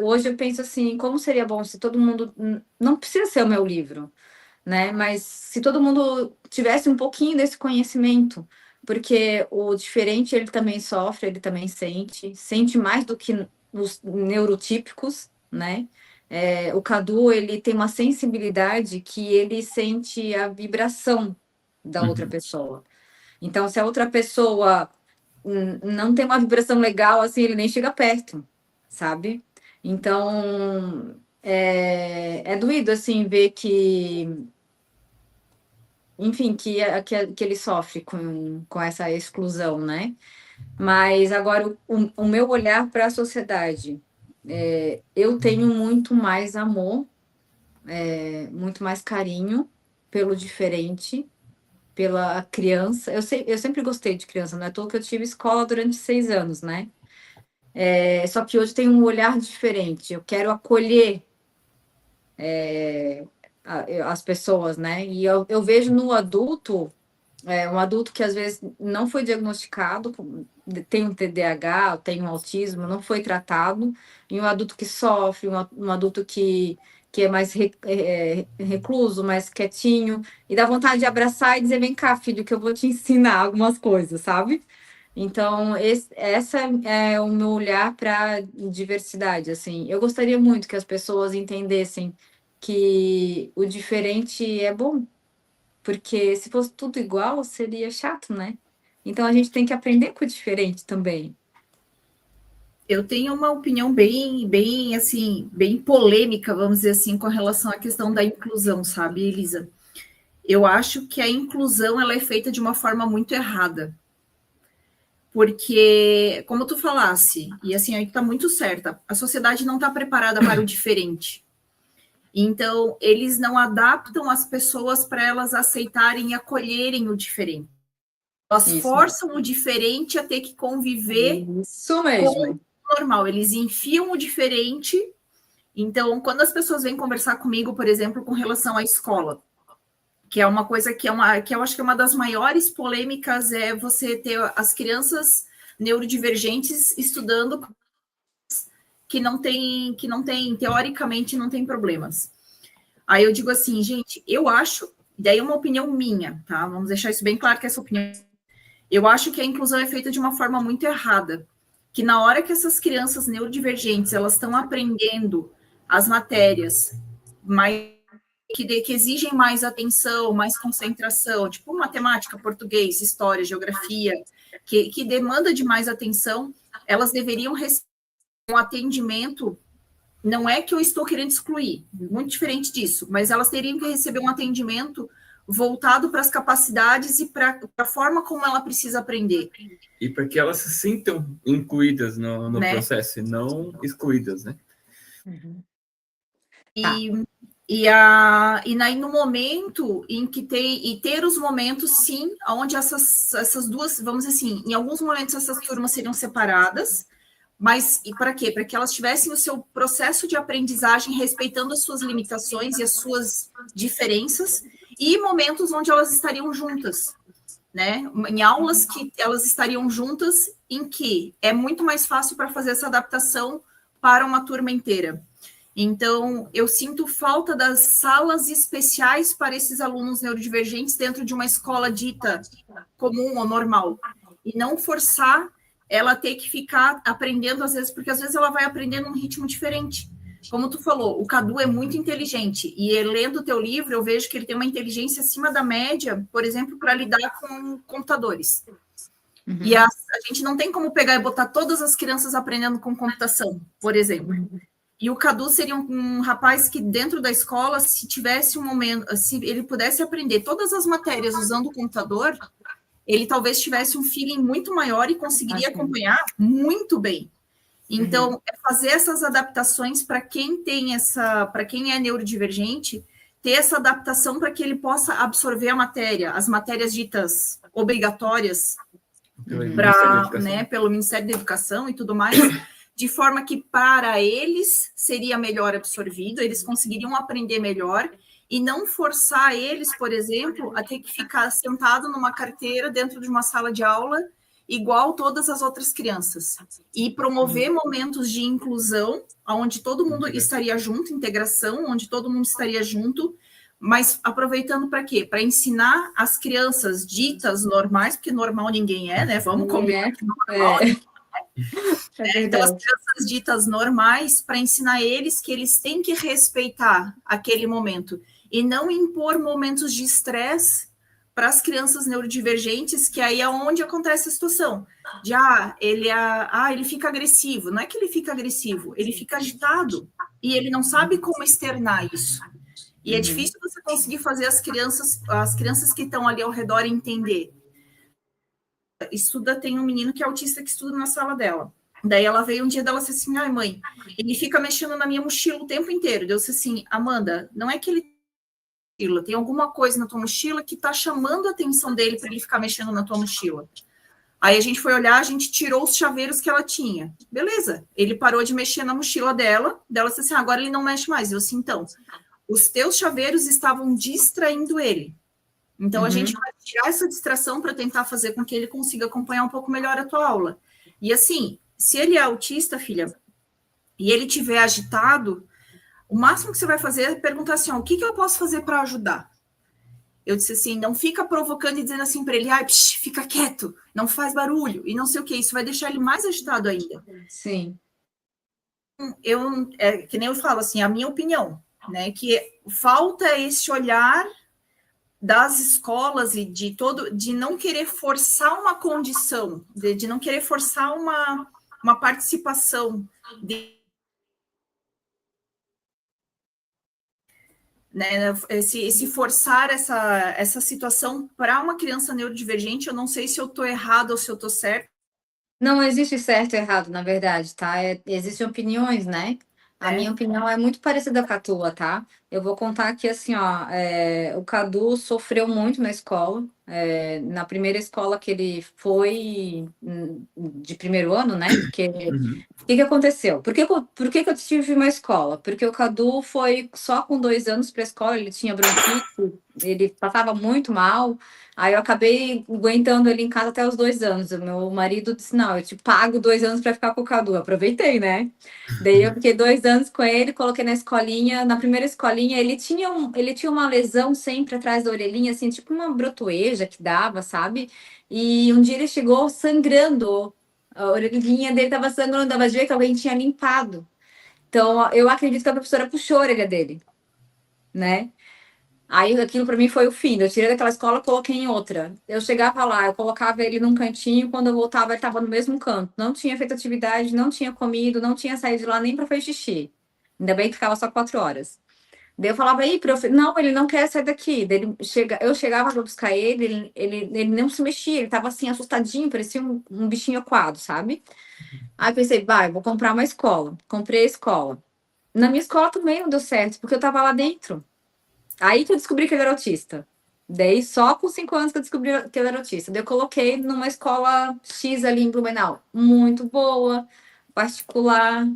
hoje eu penso assim, como seria bom se todo mundo, não precisa ser o meu livro, né? Mas se todo mundo tivesse um pouquinho desse conhecimento, porque o diferente ele também sofre, ele também sente mais do que os neurotípicos, né? O Cadu ele tem uma sensibilidade que ele sente a vibração da outra pessoa. Então, se a outra pessoa não tem uma vibração legal, assim, ele nem chega perto, sabe? Então, é doído, assim, ver que enfim, que ele sofre com essa exclusão, né? Mas agora o meu olhar para a sociedade, eu tenho muito mais amor, muito mais carinho pelo diferente, pela criança. Eu sempre gostei de criança, não é à toa que eu tive escola durante 6 anos, né? Só que hoje tem um olhar diferente. Eu quero acolher as pessoas, né? E eu vejo no adulto, um adulto que às vezes não foi diagnosticado, tem um TDAH, tem um autismo, não foi tratado, e um adulto que sofre, um adulto que é mais recluso, mais quietinho, e dá vontade de abraçar e dizer, vem cá, filho, que eu vou te ensinar algumas coisas, sabe? Então, essa é o meu olhar para diversidade, assim. Eu gostaria muito que as pessoas entendessem que o diferente é bom, porque se fosse tudo igual, seria chato, né? Então, a gente tem que aprender com o diferente também. Eu tenho uma opinião bem, assim, bem polêmica, vamos dizer assim, com relação à questão da inclusão, sabe, Elisa? Eu acho que a inclusão, ela é feita de uma forma muito errada. Porque, como tu falasse, e assim, aí tá muito certa, a sociedade não está preparada para o diferente. Então, eles não adaptam as pessoas para elas aceitarem e acolherem o diferente. Elas forçam o diferente a ter que conviver Isso mesmo. com o normal. Eles enfiam o diferente. Então, quando as pessoas vêm conversar comigo, por exemplo, com relação à escola, que é uma coisa que eu acho que é uma das maiores polêmicas, é você ter as crianças neurodivergentes estudando que não tem, teoricamente, não tem problemas. Aí eu digo assim, gente, eu acho, daí é uma opinião minha, tá? Vamos deixar isso bem claro que essa opinião. Eu acho que a inclusão é feita de uma forma muito errada, que na hora que essas crianças neurodivergentes, elas estão aprendendo as matérias mais que exigem mais atenção, mais concentração, tipo matemática, português, história, geografia, que demanda de mais atenção, elas deveriam receber um atendimento. Não é que eu estou querendo excluir, muito diferente disso, mas elas teriam que receber um atendimento voltado para as capacidades e para a forma como ela precisa aprender. E para que elas se sintam incluídas no né? processo, e não excluídas, né? Uhum. E no momento em que ter os momentos, sim, onde essas duas, vamos dizer assim, em alguns momentos essas turmas seriam separadas, mas e para quê? Para que elas tivessem o seu processo de aprendizagem respeitando as suas limitações e as suas diferenças, e momentos onde elas estariam juntas, né? Em aulas que elas estariam juntas, em que é muito mais fácil para fazer essa adaptação para uma turma inteira. Então, eu sinto falta das salas especiais para esses alunos neurodivergentes dentro de uma escola dita comum ou normal, e não forçar ela ter que ficar aprendendo, às vezes, porque às vezes ela vai aprender num ritmo diferente. Como tu falou, o Cadu é muito inteligente, e lendo o teu livro, eu vejo que ele tem uma inteligência acima da média, por exemplo, para lidar com computadores. Uhum. E a gente não tem como pegar e botar todas as crianças aprendendo com computação, por exemplo. Uhum. E o Cadu seria um rapaz que, dentro da escola, se tivesse um momento, se ele pudesse aprender todas as matérias usando o computador, ele talvez tivesse um feeling muito maior e conseguiria acompanhar muito bem. Então, é fazer essas adaptações para quem para quem é neurodivergente, ter essa adaptação para que ele possa absorver a matéria, as matérias ditas obrigatórias pelo Ministério da Educação e tudo mais, de forma que para eles seria melhor absorvido, eles conseguiriam aprender melhor e não forçar eles, por exemplo, a ter que ficar sentado numa carteira dentro de uma sala de aula igual todas as outras crianças. E promover momentos de inclusão, onde todo mundo estaria junto, integração, onde todo mundo estaria junto, mas aproveitando para quê? Para ensinar as crianças ditas normais, porque normal ninguém é, né? Vamos combinar que normal então, as crianças ditas normais, para ensinar eles que eles têm que respeitar aquele momento e não impor momentos de estresse para as crianças neurodivergentes, que aí é onde acontece a situação de ele fica agressivo. Não é que ele fica agressivo, ele fica agitado e ele não sabe como externar isso. E é difícil você conseguir fazer as crianças que estão ali ao redor entender. Tem um menino que é autista que estuda na sala dela. Daí ela veio um dia dela disse assim, ai mãe, ele fica mexendo na minha mochila o tempo inteiro. Eu disse assim, Amanda, não é que ele tem alguma coisa na tua mochila que está chamando a atenção dele para ele ficar mexendo na tua mochila. Aí a gente foi olhar, a gente tirou os chaveiros que ela tinha. Beleza, ele parou de mexer na mochila dela disse assim, agora ele não mexe mais. Eu disse, então, os teus chaveiros estavam distraindo ele. Então, a gente vai tirar essa distração para tentar fazer com que ele consiga acompanhar um pouco melhor a tua aula. E assim, se ele é autista, filha, e ele estiver agitado, o máximo que você vai fazer é perguntar assim, o que eu posso fazer para ajudar? eu disse assim, não fica provocando e dizendo assim para ele, fica quieto, não faz barulho, e não sei o que, isso vai deixar ele mais agitado ainda. Sim. Que nem eu falo assim, a minha opinião, né, que falta esse olhar das escolas e de não querer forçar uma condição, de não querer forçar uma participação né, esse forçar essa situação para uma criança neurodivergente, eu não sei se eu estou errado ou se eu estou certo. Não existe certo e errado, na verdade, tá? Existem opiniões, né? A minha opinião é muito parecida com a tua, tá? Eu vou contar aqui assim, ó, o Cadu sofreu muito na escola. Na primeira escola que ele foi de primeiro ano, né? Porque o que aconteceu? Por que eu tive uma escola? Porque o Cadu foi só com 2 anos para a escola, ele tinha bronquite, ele passava muito mal. Aí eu acabei aguentando ele em casa até os 2 anos. O meu marido disse: não, eu te pago 2 anos para ficar com o Cadu. Aproveitei, né? Daí eu fiquei 2 anos com ele, coloquei na escolinha. Na primeira escolinha, ele tinha uma lesão sempre atrás da orelhinha, assim, tipo uma brotoeja que dava, sabe? E um dia ele chegou sangrando. A orelhinha dele estava sangrando, dava de ver que alguém tinha limpado. Então, eu acredito que a professora puxou a orelha dele, né? Aí aquilo para mim foi o fim. Eu tirei daquela escola e coloquei em outra. Eu chegava lá, eu colocava ele num cantinho, quando eu voltava, ele estava no mesmo canto. Não tinha feito atividade, não tinha comido, não tinha saído de lá nem para fazer xixi. Ainda bem que ficava só 4 horas. Daí eu falava, aí, prof, não, ele não quer sair daqui. Eu chegava para buscar ele não se mexia, ele estava assim, assustadinho, parecia um bichinho aquado, sabe? Aí pensei, vai, vou comprar uma escola. Comprei a escola. Na minha escola também não deu certo, porque eu estava lá dentro. Aí que eu descobri que ele era autista. Daí, só com 5 anos que eu descobri que ele era autista. Daí eu coloquei numa escola X ali em Blumenau. Muito boa, particular.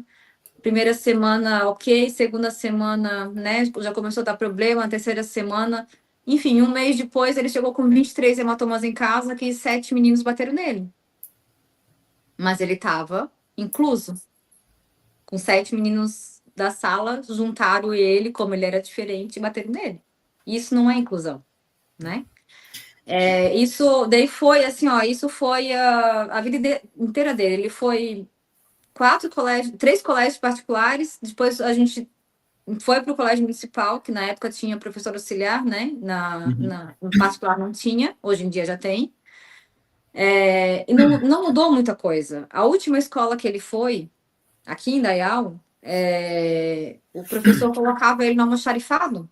Primeira semana, ok. Segunda semana, né, já começou a dar problema. Terceira semana... Enfim, 1 mês depois, ele chegou com 23 hematomas em casa, que 7 meninos bateram nele. Mas ele estava incluso. Com 7 meninos da sala, juntaram ele, como ele era diferente, e bateram nele. Isso não é inclusão, né? Isso daí foi assim, ó, isso foi a vida inteira dele. Ele foi 3 colégios particulares, depois a gente foi para o colégio municipal, que na época tinha professor auxiliar, né? No particular não tinha, hoje em dia já tem. E não mudou muita coisa. A última escola que ele foi, aqui em Dayal, o professor colocava ele no almoxarifado,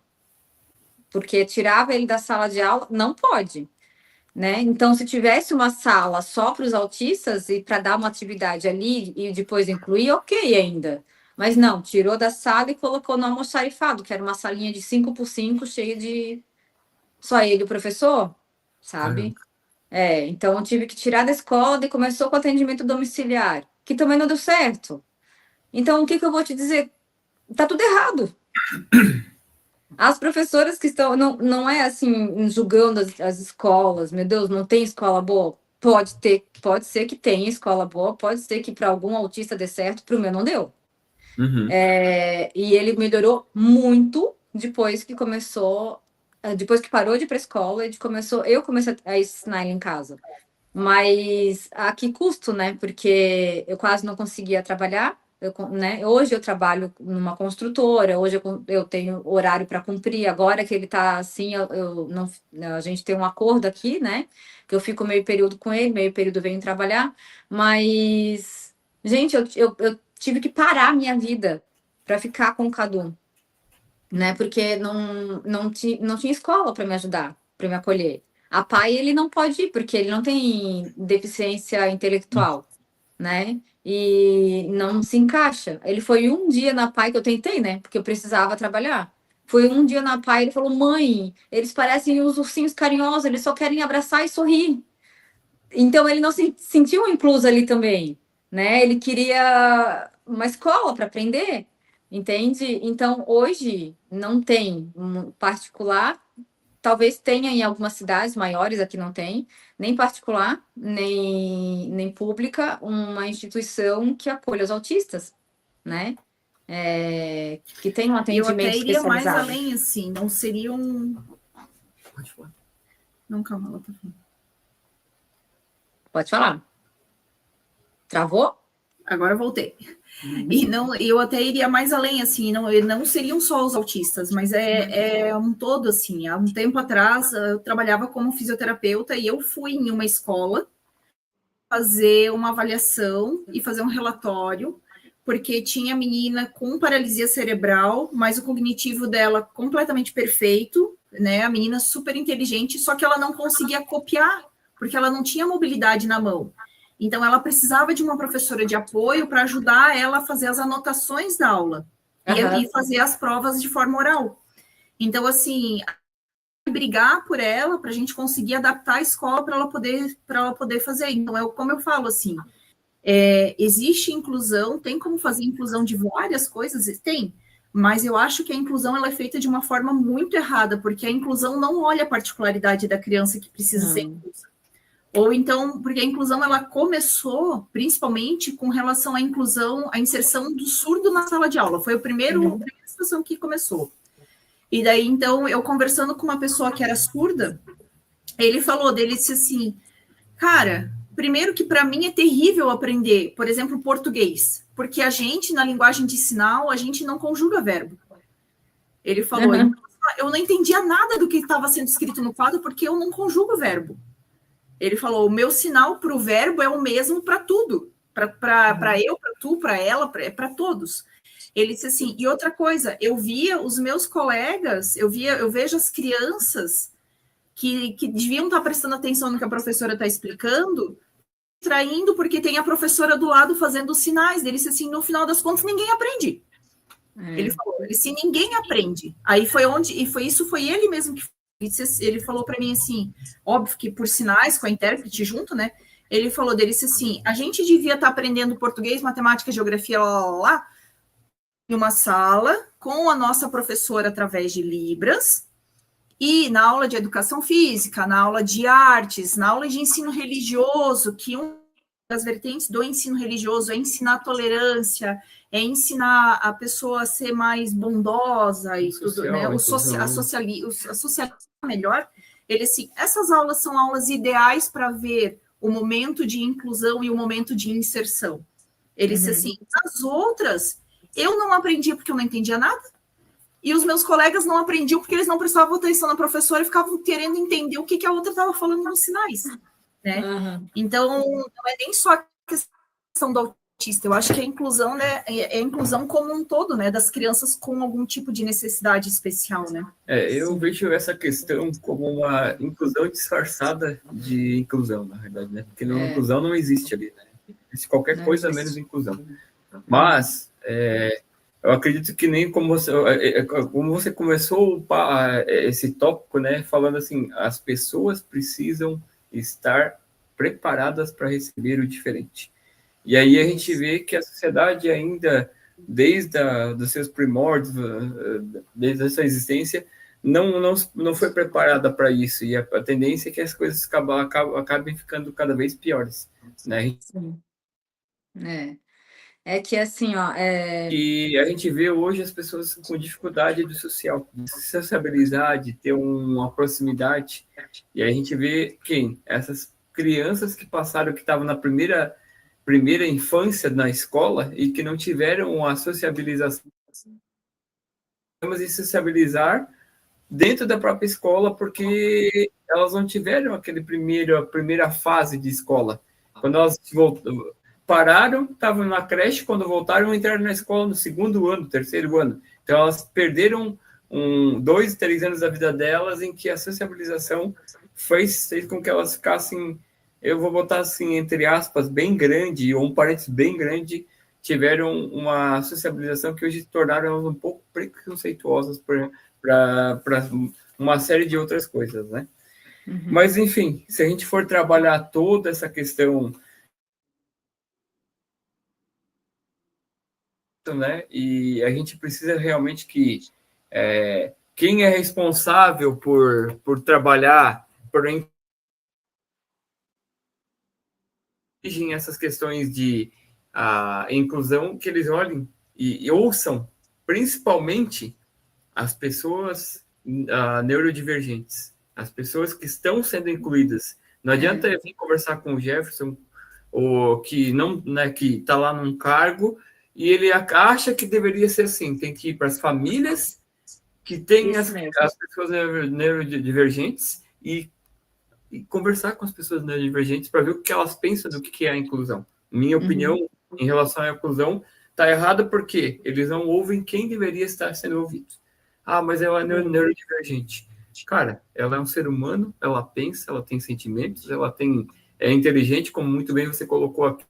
porque tirava ele da sala de aula, não pode, né? Então, se tivesse uma sala só para os autistas e para dar uma atividade ali e depois incluir, ok ainda. Mas não, tirou da sala e colocou no almoxarifado, que era uma salinha de 5x5, cheia de só ele e o professor, sabe? Então eu tive que tirar da escola e começou com atendimento domiciliar, que também não deu certo. Então, o que eu vou te dizer? Tá tudo errado. As professoras que estão, não é assim, julgando as escolas, meu Deus, não tem escola boa? Pode ser que tenha escola boa, pode ser que para algum autista dê certo, para o meu não deu. E ele melhorou muito depois que parou de ir para a escola e eu comecei a ensinar ele em casa. Mas a que custo, né? Porque eu quase não conseguia trabalhar. Né? Hoje eu trabalho numa construtora, hoje eu tenho horário para cumprir. Agora que ele está assim, a gente tem um acordo aqui, né? Que eu fico meio período com ele, meio período venho trabalhar. Mas, gente, eu tive que parar a minha vida para ficar com o Cadu, né? Porque não tinha escola para me ajudar, para me acolher. A PAI ele não pode ir, porque ele não tem deficiência intelectual, né? E não se encaixa. Ele foi um dia na PAI que eu tentei, né? Porque eu precisava trabalhar. Foi um dia na PAI, ele falou: mãe, eles parecem os ursinhos carinhosos, eles só querem abraçar e sorrir. Então ele não se sentiu incluso ali também, né? Ele queria uma escola para aprender, entende? Então hoje não tem particular. Talvez tenha em algumas cidades maiores, aqui não tem, nem particular, nem pública, uma instituição que acolha os autistas, né? Que tem um Eu até atendimento iria mais especializado. além, assim, não seria Pode falar. Não, calma, ela tá falando. Pode falar. Travou? Agora eu voltei. E não, eu até iria mais além, assim, não seriam só os autistas, mas é um todo, assim. Há um tempo atrás, eu trabalhava como fisioterapeuta e eu fui em uma escola fazer uma avaliação e fazer um relatório, porque tinha menina com paralisia cerebral, mas o cognitivo dela completamente perfeito, né? A menina super inteligente, só que ela não conseguia copiar, porque ela não tinha mobilidade na mão. Então, ela precisava de uma professora de apoio para ajudar ela a fazer as anotações da aula e fazer as provas de forma oral. Então, assim, brigar por ela para a gente conseguir adaptar a escola para ela poder fazer. Então, como eu falo, assim, existe inclusão, tem como fazer inclusão de várias coisas? Tem, mas eu acho que a inclusão ela é feita de uma forma muito errada, porque a inclusão não olha a particularidade da criança que precisa ser inclusa. Ou então, porque a inclusão ela começou principalmente com relação à inclusão, à inserção do surdo na sala de aula. Foi a primeira situação que começou. E daí, então, eu conversando com uma pessoa que era surda, ele disse assim, cara, primeiro que para mim é terrível aprender, por exemplo, português, porque a gente, na linguagem de sinal, a gente não conjuga verbo. Ele falou, eu não entendia nada do que estava sendo escrito no quadro, porque eu não conjugo verbo. Ele falou, o meu sinal para o verbo é o mesmo para tudo, para eu, para tu, para ela, para todos. Ele disse assim, e outra coisa, eu via os meus colegas, eu vejo as crianças que deviam estar prestando atenção no que a professora está explicando, traindo porque tem a professora do lado fazendo os sinais. Ele disse assim, no final das contas, ninguém aprende. Ele falou, se ninguém aprende. Aí foi foi ele mesmo que ele falou para mim assim, óbvio que por sinais, com a intérprete junto, né? Ele falou dele assim, a gente devia estar aprendendo português, matemática, geografia, lá, em uma sala, com a nossa professora através de Libras, e na aula de educação física, na aula de artes, na aula de ensino religioso, que uma das vertentes do ensino religioso é ensinar tolerância, é ensinar a pessoa a ser mais bondosa e tudo, né? A socializar melhor. Ele assim, essas aulas são aulas ideais para ver o momento de inclusão e o momento de inserção. Ele disse assim, as outras eu não aprendi porque eu não entendia nada, e os meus colegas não aprendiam porque eles não prestavam atenção na professora e ficavam querendo entender o que a outra estava falando nos sinais, né? Então, não é nem só a questão do autista, eu acho que a inclusão, né, é a inclusão como um todo, né, das crianças com algum tipo de necessidade especial, né? Eu vejo essa questão como uma inclusão disfarçada de inclusão, na verdade, né? Porque inclusão não existe ali, né? Existe qualquer coisa menos inclusão. Mas, eu acredito que nem como você começou esse tópico, né, falando assim, as pessoas precisam estar preparadas para receber o diferente. E aí a gente vê que a sociedade ainda, desde dos seus primórdios, desde a sua existência, não foi preparada para isso. E a tendência é que as coisas acabem ficando cada vez piores, né? Sim. É que assim, ó. E a gente vê hoje as pessoas com dificuldade do social, de se sociabilizar, de ter uma proximidade. E aí a gente vê essas crianças que passaram, que estavam na primeira infância na escola e que não tiveram a sociabilização, de sociabilizar dentro da própria escola, porque elas não tiveram a primeira fase de escola. Quando elas pararam, estavam na creche, quando voltaram, entraram na escola no segundo ano, terceiro ano. Então, elas perderam 2, 3 anos da vida delas em que a sociabilização fez com que elas ficassem, eu vou botar assim, entre aspas, bem grande, ou um parênteses bem grande, tiveram uma sociabilização que hoje tornaram elas um pouco preconceituosas para uma série de outras coisas, né? Mas, enfim, se a gente for trabalhar toda essa questão, né, e a gente precisa realmente que quem é responsável por trabalhar, por essas questões de inclusão, que eles olhem e ouçam, principalmente, as pessoas neurodivergentes, as pessoas que estão sendo incluídas. Não adianta eu vir conversar com o Jefferson, ou que não, né, que está lá num cargo, e ele acha que deveria ser assim, tem que ir para as famílias que têm as pessoas neurodivergentes e conversar com as pessoas neurodivergentes para ver o que elas pensam do que é a inclusão. Minha opinião em relação à inclusão está errada porque eles não ouvem quem deveria estar sendo ouvido. Ah, mas ela é neurodivergente. Cara, ela é um ser humano, ela pensa, ela tem sentimentos, ela é inteligente, como muito bem você colocou aqui.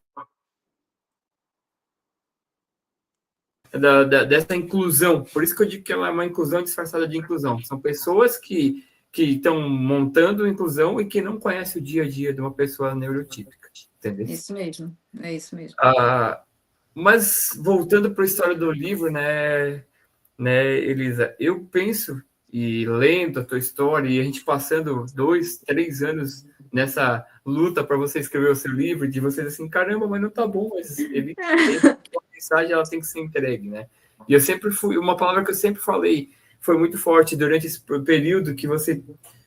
Dessa inclusão. Por isso que eu digo que ela é uma inclusão disfarçada de inclusão. São pessoas que estão montando inclusão e que não conhecem o dia a dia de uma pessoa neurotípica. Entendeu? Isso mesmo, é isso mesmo. Mas, voltando para a história do livro, né, Elisa, eu penso, e lendo a tua história, e a gente passando 2, 3 anos nessa luta para você escrever o seu livro, de você dizer assim, caramba, mas não tá bom, mas ele tem uma mensagem, ela tem que ser entregue, né? E eu sempre uma palavra que eu sempre falei, foi muito forte durante esse período que você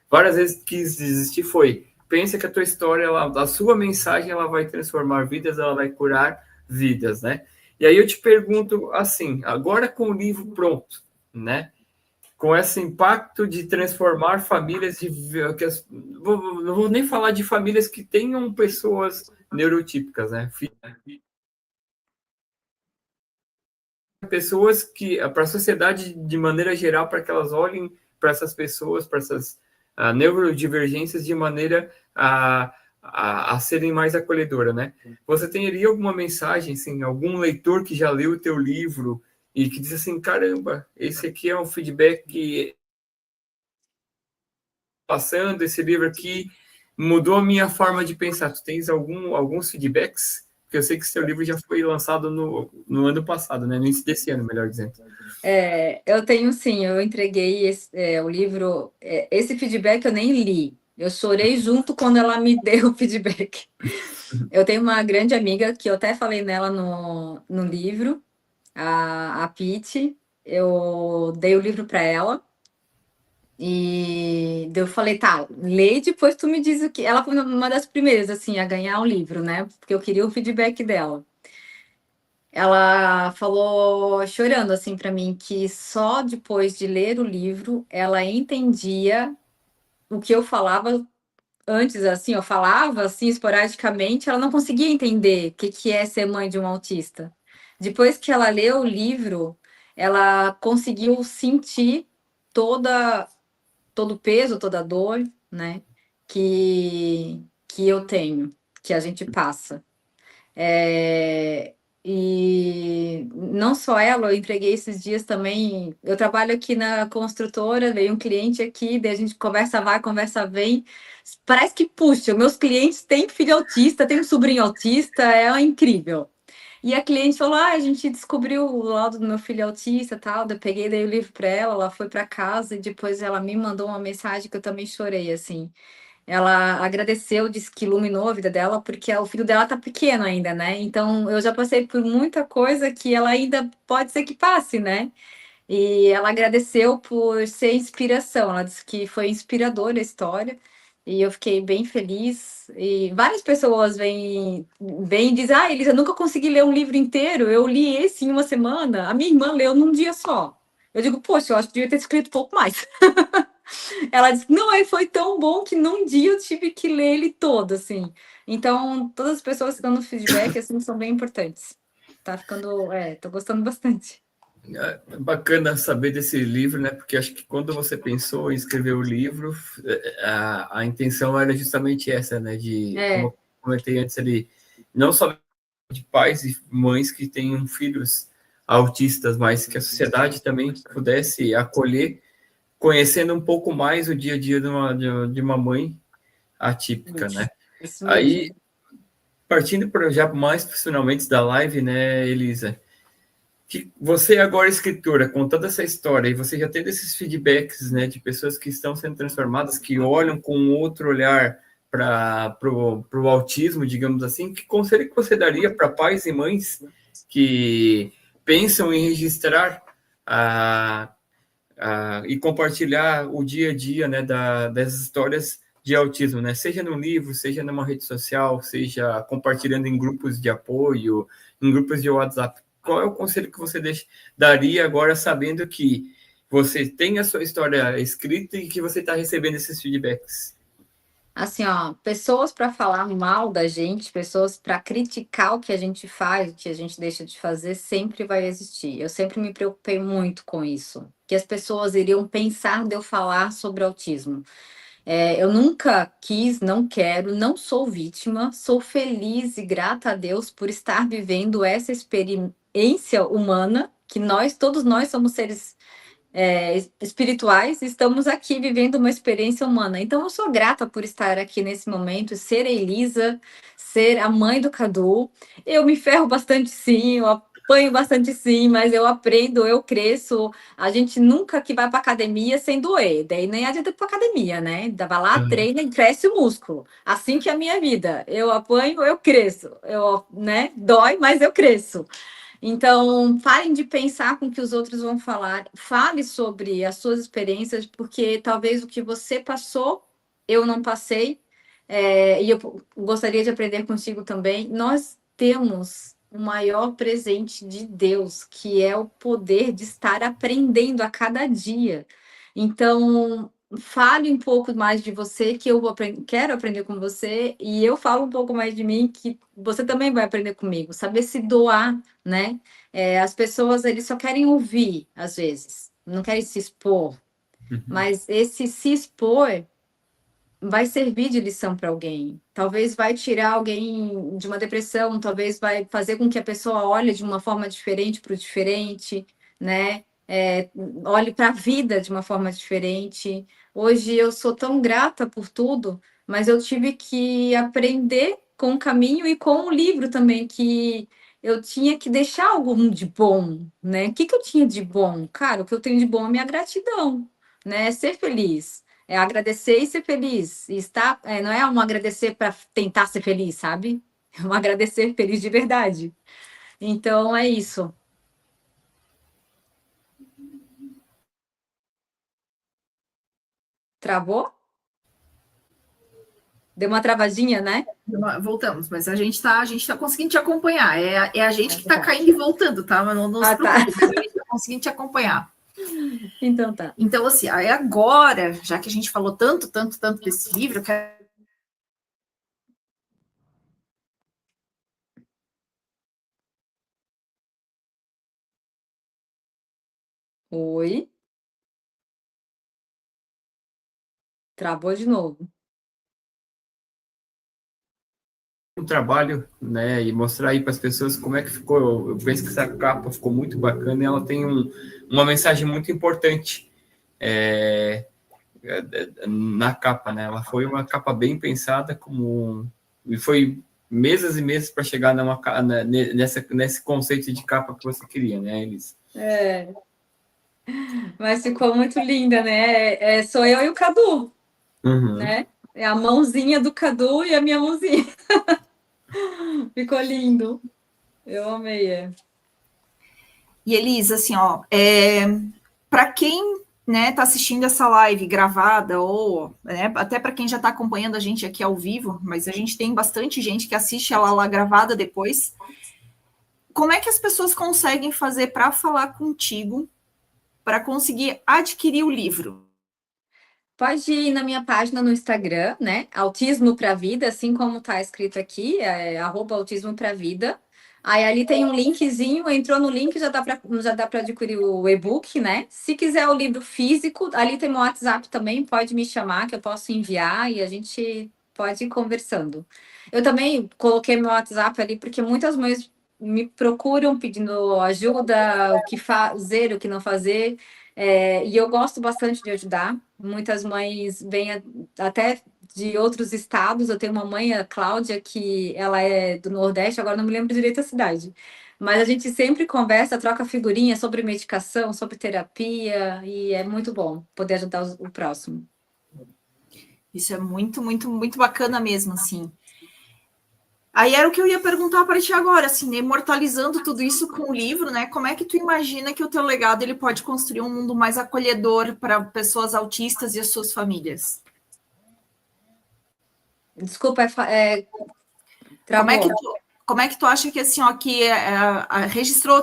várias vezes quis desistir, foi, pensa que a tua história, a sua mensagem, ela vai transformar vidas, ela vai curar vidas, né? E aí eu te pergunto assim, agora com o livro pronto, né? Com esse impacto de transformar famílias, não vou nem falar de famílias que tenham pessoas neurotípicas, né? Pessoas que, para a sociedade de maneira geral, para que elas olhem para essas pessoas, para essas neurodivergências de maneira a serem mais acolhedora, né? Você teria alguma mensagem, assim, algum leitor que já leu o teu livro e que diz assim, caramba, esse aqui é um feedback que passando, esse livro aqui mudou a minha forma de pensar. Tu tens alguns feedbacks? Porque eu sei que seu livro já foi lançado no ano passado, né? No início desse ano, melhor dizendo. Eu tenho sim, eu entreguei o livro, esse feedback eu nem li. Eu chorei junto quando ela me deu o feedback. Eu tenho uma grande amiga que eu até falei nela no livro, a Pete. Eu dei o livro para ela e eu falei, tá, lê e depois tu me diz o que. Ela foi uma das primeiras assim a ganhar o livro, né? Porque eu queria o feedback dela. Ela falou chorando assim para mim que só depois de ler o livro ela entendia o que eu falava antes, assim, eu falava assim esporadicamente, ela não conseguia entender o que é ser mãe de um autista. Depois que ela leu o livro, ela conseguiu sentir todo o peso, toda a dor, né, que eu tenho, que a gente passa. E não só ela, eu entreguei esses dias também. Eu trabalho aqui na construtora, veio um cliente aqui, daí a gente conversa vai, conversa vem. Parece que, puxa, meus clientes têm filho autista, têm um sobrinho autista, é incrível. E a cliente falou: a gente descobriu o laudo do meu filho autista e tal. Eu peguei, dei o livro para ela foi para casa e depois ela me mandou uma mensagem que eu também chorei, assim. Ela agradeceu, disse que iluminou a vida dela, porque o filho dela tá pequeno ainda, né? Então eu já passei por muita coisa que ela ainda pode ser que passe, né? E ela agradeceu por ser inspiração. Ela disse que foi inspiradora a história. E eu fiquei bem feliz. E várias pessoas vêm e dizem: Elisa, eu nunca consegui ler um livro inteiro. Eu li esse em uma semana. A minha irmã leu num dia só. Eu digo: poxa, eu acho que devia ter escrito um pouco mais. Ela disse: não, ele foi tão bom que num dia eu tive que ler ele todo, assim. Então, todas as pessoas dando feedback, assim, são bem importantes. Tá ficando... tô gostando bastante. É bacana saber desse livro, né? Porque acho que quando você pensou em escrever o livro, a intenção era justamente essa, né? Como eu comentei antes ali, não só de pais e mães que tenham filhos autistas, mas que a sociedade também pudesse acolher, conhecendo um pouco mais o dia a dia de uma mãe atípica, né? Isso aí, partindo para já mais profissionalmente da live, né, Elisa? Que você agora é escritora, com toda essa história, e você já teve esses feedbacks, né, de pessoas que estão sendo transformadas, que olham com outro olhar para o autismo, digamos assim, que conselho que você daria para pais e mães que pensam em registrar e compartilhar o dia a dia, né, das histórias de autismo, né? Seja no livro, seja numa rede social, seja compartilhando em grupos de apoio, em grupos de WhatsApp. Qual é o conselho que você daria agora, sabendo que você tem a sua história escrita e que você está recebendo esses feedbacks? Assim, ó, pessoas para falar mal da gente, pessoas para criticar o que a gente faz, o que a gente deixa de fazer, sempre vai existir. Eu sempre me preocupei muito com isso, que as pessoas iriam pensar de eu falar sobre autismo. Eu nunca quis, não quero, não sou vítima, sou feliz e grata a Deus por estar vivendo essa experiência humana, que todos nós somos seres espirituais, estamos aqui vivendo uma experiência humana. Então, eu sou grata por estar aqui nesse momento, ser a Elisa, ser a mãe do Cadu. Eu me ferro bastante, sim, eu apanho bastante, sim, mas eu aprendo, eu cresço. A gente nunca que vai para academia sem doer, daí nem adianta ir para academia, né? Vai lá, treina e cresce o músculo. Assim que é a minha vida. Eu apanho, eu cresço. Né? Dói, mas eu cresço. Então, parem de pensar com o que os outros vão falar. Fale sobre as suas experiências, porque talvez o que você passou, eu não passei, e eu gostaria de aprender contigo também. Nós temos o maior presente de Deus, que é o poder de estar aprendendo a cada dia. Então, fale um pouco mais de você, que eu quero aprender com você, e eu falo um pouco mais de mim, que você também vai aprender comigo. Saber se doar, né? As pessoas, eles só querem ouvir, às vezes, não querem se expor, mas esse se expor vai servir de lição para alguém. Talvez vai tirar alguém de uma depressão, talvez vai fazer com que a pessoa olhe de uma forma diferente para o diferente, né? Olhe para a vida de uma forma diferente. Hoje eu sou tão grata por tudo, mas eu tive que aprender com o caminho e com o livro também, que eu tinha que deixar algo de bom, né? O que eu tinha de bom? Cara, o que eu tenho de bom é minha gratidão, né? Ser feliz. Agradecer e ser feliz. E não é um agradecer para tentar ser feliz, sabe? É um agradecer feliz de verdade. Então, é isso. Travou? Deu uma travadinha, né? Voltamos, mas a gente tá conseguindo te acompanhar. É a gente que tá caindo e voltando, tá? Mas não se preocupe, mas a gente tá conseguindo te acompanhar. Então tá. Então, assim, aí agora, já que a gente falou tanto desse livro, eu quero. Oi. Travou de novo. Um trabalho, né, e mostrar aí para as pessoas como é que ficou. Eu penso que essa capa ficou muito bacana e ela tem uma mensagem muito importante na capa, né? Ela foi uma capa bem pensada, e foi meses e meses para chegar nesse conceito de capa que você queria, né, Elis? Mas ficou muito linda, né? Sou eu e o Cadu, né? É a mãozinha do Cadu e a minha mãozinha. Ficou lindo. Eu amei. E Elisa, assim, ó, para quem tá assistindo essa live gravada, ou até para quem já está acompanhando a gente aqui ao vivo, mas a gente tem bastante gente que assiste ela lá gravada depois. Como é que as pessoas conseguem fazer para falar contigo, para conseguir adquirir o livro? Pode ir na minha página no Instagram, né? Autismo para Vida, assim como está escrito aqui, @autismo para vida. Aí ali tem um linkzinho, entrou no link, já dá para adquirir o e-book, né? Se quiser o livro físico, ali tem meu WhatsApp também, pode me chamar que eu posso enviar e a gente pode ir conversando. Eu também coloquei meu WhatsApp ali porque muitas mães me procuram pedindo ajuda, o que fazer, o que não fazer. E eu gosto bastante de ajudar. Muitas mães vêm até de outros estados. Eu tenho uma mãe, a Cláudia, que ela é do Nordeste, agora não me lembro direito a cidade. Mas a gente sempre conversa, troca figurinha sobre medicação, sobre terapia, e é muito bom poder ajudar o próximo. Isso é muito bacana mesmo, assim. Aí era o que eu ia perguntar para ti agora, assim, né? Imortalizando tudo isso com o livro, né? Como é que tu imagina que o teu legado ele pode construir um mundo mais acolhedor para pessoas autistas e as suas famílias? Desculpa, Como travou. como é que tu acha que, assim, ó, que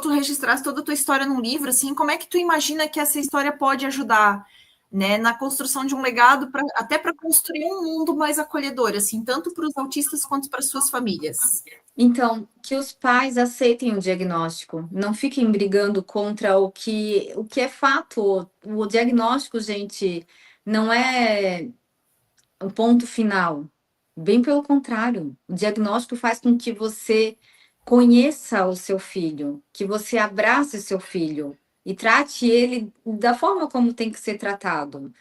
tu registraste toda a tua história num livro, assim, como é que tu imagina que essa história pode ajudar, né, na construção de um legado, até para construir um mundo mais acolhedor, assim, tanto para os autistas quanto para as suas famílias? Então, que os pais aceitem o diagnóstico, não fiquem brigando contra o que é fato. O diagnóstico, gente, não é o ponto final. Bem pelo contrário, o diagnóstico faz com que você conheça o seu filho, que você abrace o seu filho e trate ele da forma como tem que ser tratado.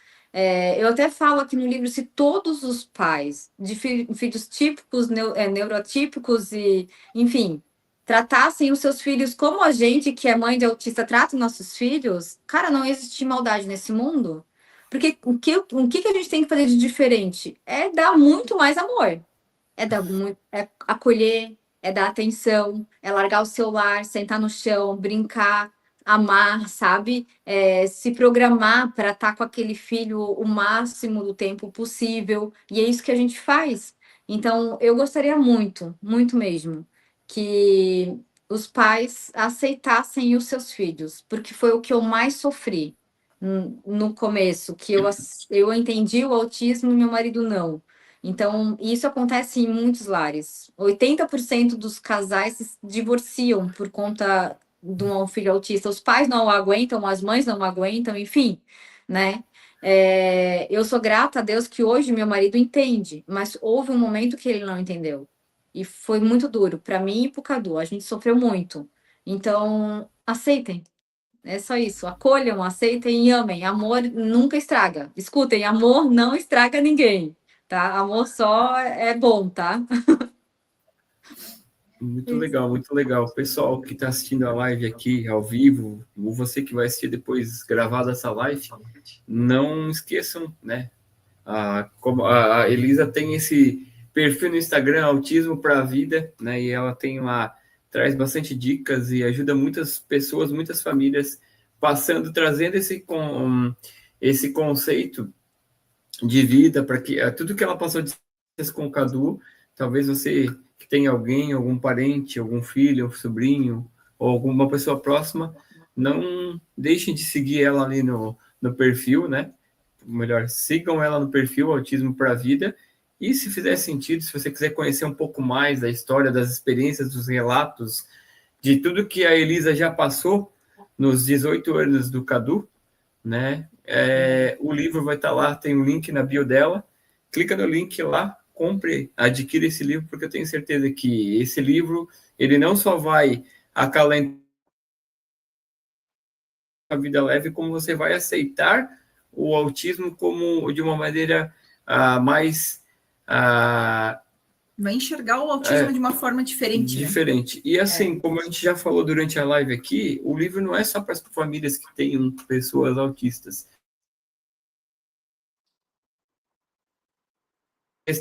Eu até falo aqui no livro, se todos os pais de filhos típicos, neurotípicos e, enfim, tratassem os seus filhos como a gente, que é mãe de autista, trata os nossos filhos, cara, não existe maldade nesse mundo. Porque o que a gente tem que fazer de diferente? É dar muito mais amor. É acolher, é dar atenção, é largar o celular, sentar no chão, brincar, amar, sabe? Se programar para estar com aquele filho o máximo do tempo possível. E é isso que a gente faz. Então, eu gostaria muito, muito mesmo, que os pais aceitassem os seus filhos, porque foi o que eu mais sofri no começo, que eu entendi o autismo e meu marido não. Então, isso acontece em muitos lares. 80% dos casais se divorciam por conta de um filho autista. Os pais não o aguentam, as mães não o aguentam, enfim, né? Eu sou grata a Deus que hoje meu marido entende, mas houve um momento que ele não entendeu. E foi muito duro para mim e para o Cadu. A gente sofreu muito. Então, aceitem. É só isso. Acolham, aceitem e amem. Amor nunca estraga. Escutem, amor não estraga ninguém, tá? Amor só é bom, tá? Muito legal, muito legal. Pessoal que está assistindo a live aqui ao vivo, ou você que vai assistir depois gravada essa live, não esqueçam, né? Como a Elisa tem esse perfil no Instagram, Autismo para a Vida, né? E ela traz bastante dicas e ajuda muitas pessoas, muitas famílias trazendo esse conceito de vida para que tudo que ela passou de com o Cadu, talvez você que tem alguém, algum parente, algum filho, um sobrinho ou alguma pessoa próxima, não deixem de seguir ela ali no perfil, né? Melhor, sigam ela no perfil Autismo para a Vida. E se fizer sentido, se você quiser conhecer um pouco mais da história, das experiências, dos relatos, de tudo que a Elisa já passou nos 18 anos do Cadu, né? O livro vai estar lá, tem um link na bio dela. Clica no link lá, compre, adquira esse livro, porque eu tenho certeza que esse livro, ele não só vai acalentar a vida leve, como você vai aceitar o autismo como de uma maneira mais... vai enxergar o autismo de uma forma diferente. Diferente. Né? E assim, como a gente já falou durante a live aqui, o livro não é só para as famílias que tenham pessoas autistas.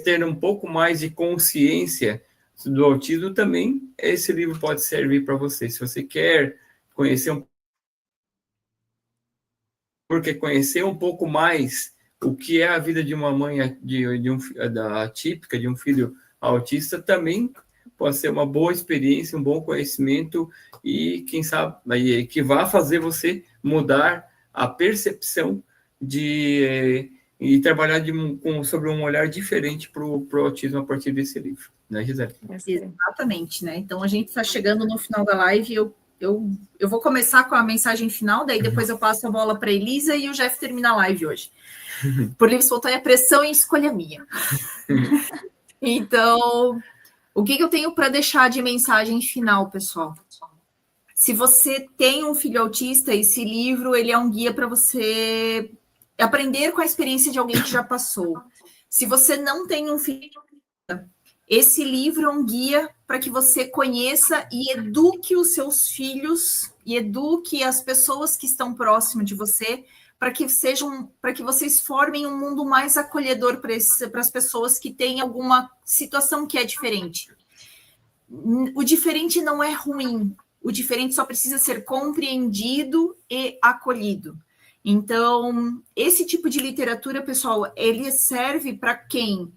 Ter um pouco mais de consciência do autismo também, esse livro pode servir para você. Se você quer conhecer conhecer um pouco mais o que é a vida de uma mãe atípica, de um filho autista, também pode ser uma boa experiência, um bom conhecimento e, quem sabe, que vá fazer você mudar a percepção e trabalhar sobre um olhar diferente para o autismo a partir desse livro, né, Gisele? Exatamente, né? Então, a gente está chegando no final da live, eu vou começar com a mensagem final, daí depois eu passo a bola para a Elisa e o Jeff termina a live hoje. Por livre espontânea pressão e escolha minha. Então, o que eu tenho para deixar de mensagem final, pessoal? Se você tem um filho autista, esse livro ele é um guia para você aprender com a experiência de alguém que já passou. Se você não tem um filho, esse livro é um guia para que você conheça e eduque os seus filhos e eduque as pessoas que estão próximas de você para que vocês formem um mundo mais acolhedor para as pessoas que têm alguma situação que é diferente. o diferente não é ruim, o diferente só precisa ser compreendido e acolhido. Então, esse tipo de literatura, pessoal, ele serve para quem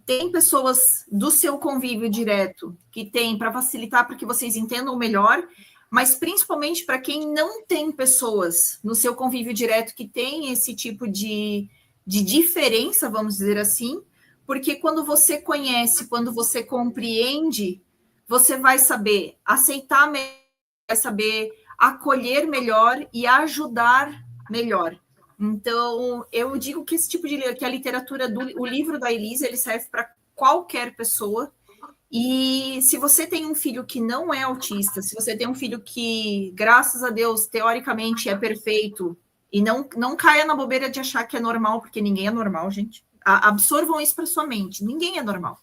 tem pessoas do seu convívio direto, que tem para facilitar para que vocês entendam melhor, mas principalmente para quem não tem pessoas no seu convívio direto que tem esse tipo de diferença, vamos dizer assim, porque quando você conhece, quando você compreende, você vai saber aceitar melhor, vai saber acolher melhor e ajudar melhor. Então, eu digo que esse tipo de que a literatura o livro da Elisa, ele serve para qualquer pessoa. E se você tem um filho que não é autista, se você tem um filho que, graças a Deus, teoricamente é perfeito, e não caia na bobeira de achar que é normal, porque ninguém é normal, gente. Absorvam isso para sua mente. Ninguém é normal.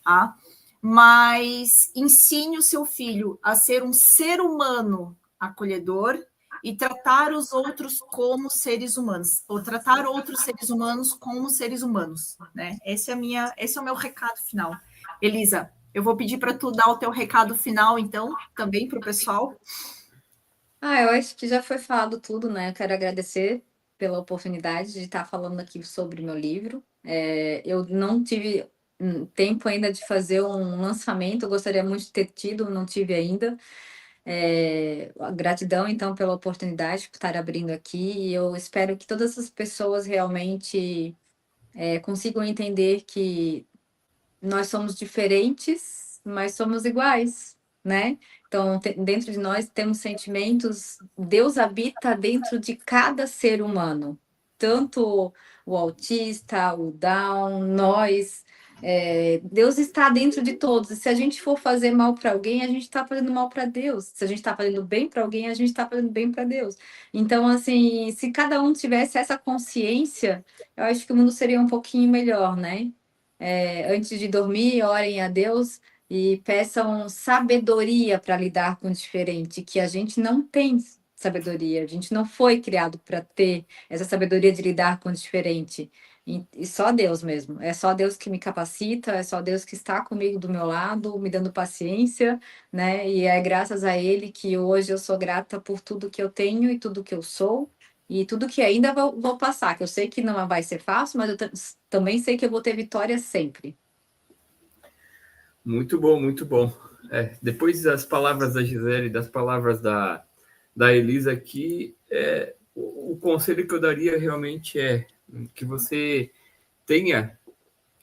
Tá? Mas ensine o seu filho a ser um ser humano acolhedor e tratar os outros como seres humanos, ou tratar outros seres humanos como seres humanos, né? Esse é o meu recado final. Elisa, eu vou pedir para tu dar o teu recado final, então, também para o pessoal. Eu acho que já foi falado tudo, né? Eu quero agradecer pela oportunidade de estar falando aqui sobre o meu livro. Eu não tive tempo ainda de fazer um lançamento, eu gostaria muito de ter tido, não tive ainda. Gratidão, então, pela oportunidade por estar abrindo aqui, e eu espero que todas as pessoas realmente consigam entender que nós somos diferentes, mas somos iguais, né? Então, dentro de nós temos sentimentos, Deus habita dentro de cada ser humano, tanto o autista, o Down, nós. Deus está dentro de todos. E se a gente for fazer mal para alguém, a gente está fazendo mal para Deus. Se a gente está fazendo bem para alguém, a gente está fazendo bem para Deus. Então, assim, se cada um tivesse essa consciência, eu acho que o mundo seria um pouquinho melhor, né? Antes de dormir, orem a Deus e peçam sabedoria para lidar com o diferente, que a gente não tem sabedoria, a gente não foi criado para ter essa sabedoria de lidar com o diferente. E só Deus mesmo, é só Deus que me capacita, é só Deus que está comigo do meu lado, me dando paciência, né? E é graças a Ele que hoje eu sou grata por tudo que eu tenho e tudo que eu sou. E tudo que ainda vou passar, que eu sei que não vai ser fácil, mas eu também sei que eu vou ter vitória sempre. Muito bom, muito bom. Depois das palavras da Gisele, das palavras da Elisa aqui, o conselho que eu daria realmente é que você tenha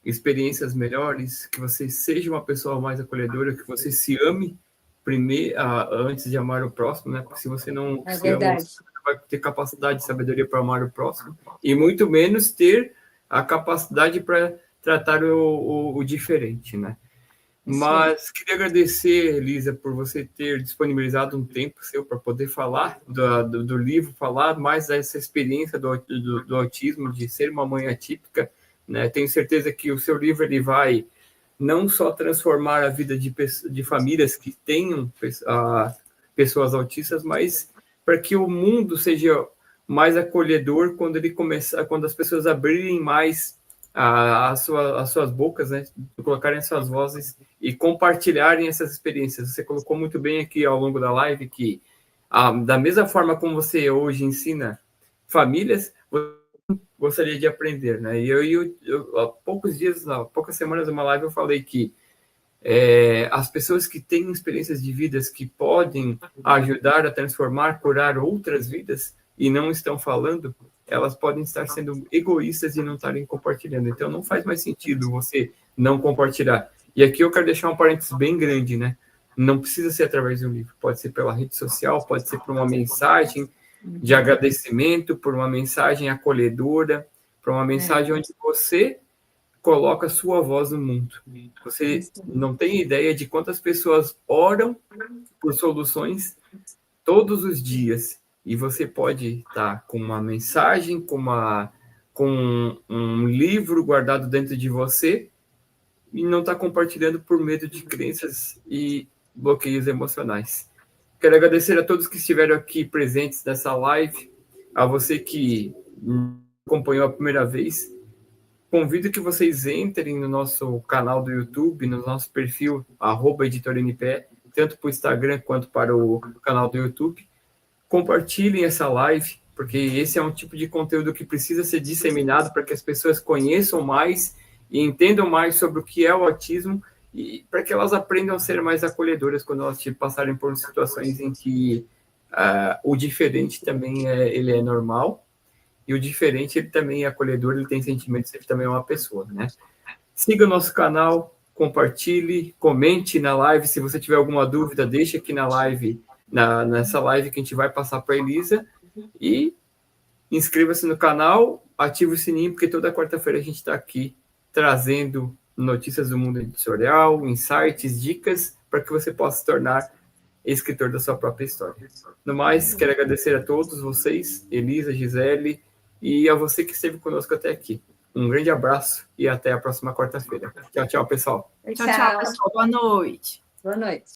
experiências melhores, que você seja uma pessoa mais acolhedora, que você se ame primeiro, antes de amar o próximo, né? Porque se você não se ama, você não vai ter capacidade de sabedoria para amar o próximo, e muito menos ter a capacidade para tratar o diferente, né? Mas queria agradecer, Elisa, por você ter disponibilizado um tempo seu para poder falar do livro, falar mais dessa experiência do autismo, de ser uma mãe atípica, né? Tenho certeza que o seu livro ele vai não só transformar a vida de famílias que tenham pessoas autistas, mas para que o mundo seja mais acolhedor quando as pessoas abrirem mais as suas bocas, né? Colocarem suas vozes e compartilharem essas experiências. Você colocou muito bem aqui ao longo da live que, da mesma forma como você hoje ensina famílias, você gostaria de aprender, né? E eu há poucas semanas, numa live, eu falei que as pessoas que têm experiências de vidas que podem ajudar a transformar, curar outras vidas e não estão falando, elas podem estar sendo egoístas e não estarem compartilhando. Então, não faz mais sentido você não compartilhar. E aqui eu quero deixar um parênteses bem grande, né? Não precisa ser através de um livro, pode ser pela rede social, pode ser por uma mensagem de agradecimento, por uma mensagem acolhedora, por uma mensagem onde você coloca a sua voz no mundo. Você não tem ideia de quantas pessoas oram por soluções todos os dias, e você pode estar com uma mensagem, com um livro guardado dentro de você, e não está compartilhando por medo de crenças e bloqueios emocionais. Quero agradecer a todos que estiveram aqui presentes nessa live, a você que acompanhou a primeira vez. convido que vocês entrem no nosso canal do YouTube, no nosso perfil, @editoranpe, tanto para o Instagram quanto para o canal do YouTube. Compartilhem essa live, porque esse é um tipo de conteúdo que precisa ser disseminado para que as pessoas conheçam mais e entendam mais sobre o que é o autismo e para que elas aprendam a ser mais acolhedoras quando elas passarem por situações em que o diferente também ele é normal e o diferente ele também é acolhedor, ele tem sentimentos, ele também é uma pessoa, né? Siga o nosso canal, compartilhe, comente na live, se você tiver alguma dúvida, deixa aqui na live, nessa live que a gente vai passar para a Elisa, e inscreva-se no canal, ative o sininho, porque toda quarta-feira a gente está aqui trazendo notícias do mundo editorial, insights, dicas, para que você possa se tornar escritor da sua própria história. No mais, quero agradecer a todos vocês, Elisa, Gisele, e a você que esteve conosco até aqui. Um grande abraço e até a próxima quarta-feira. Tchau, tchau, pessoal. Tchau, pessoal. Boa noite. Boa noite.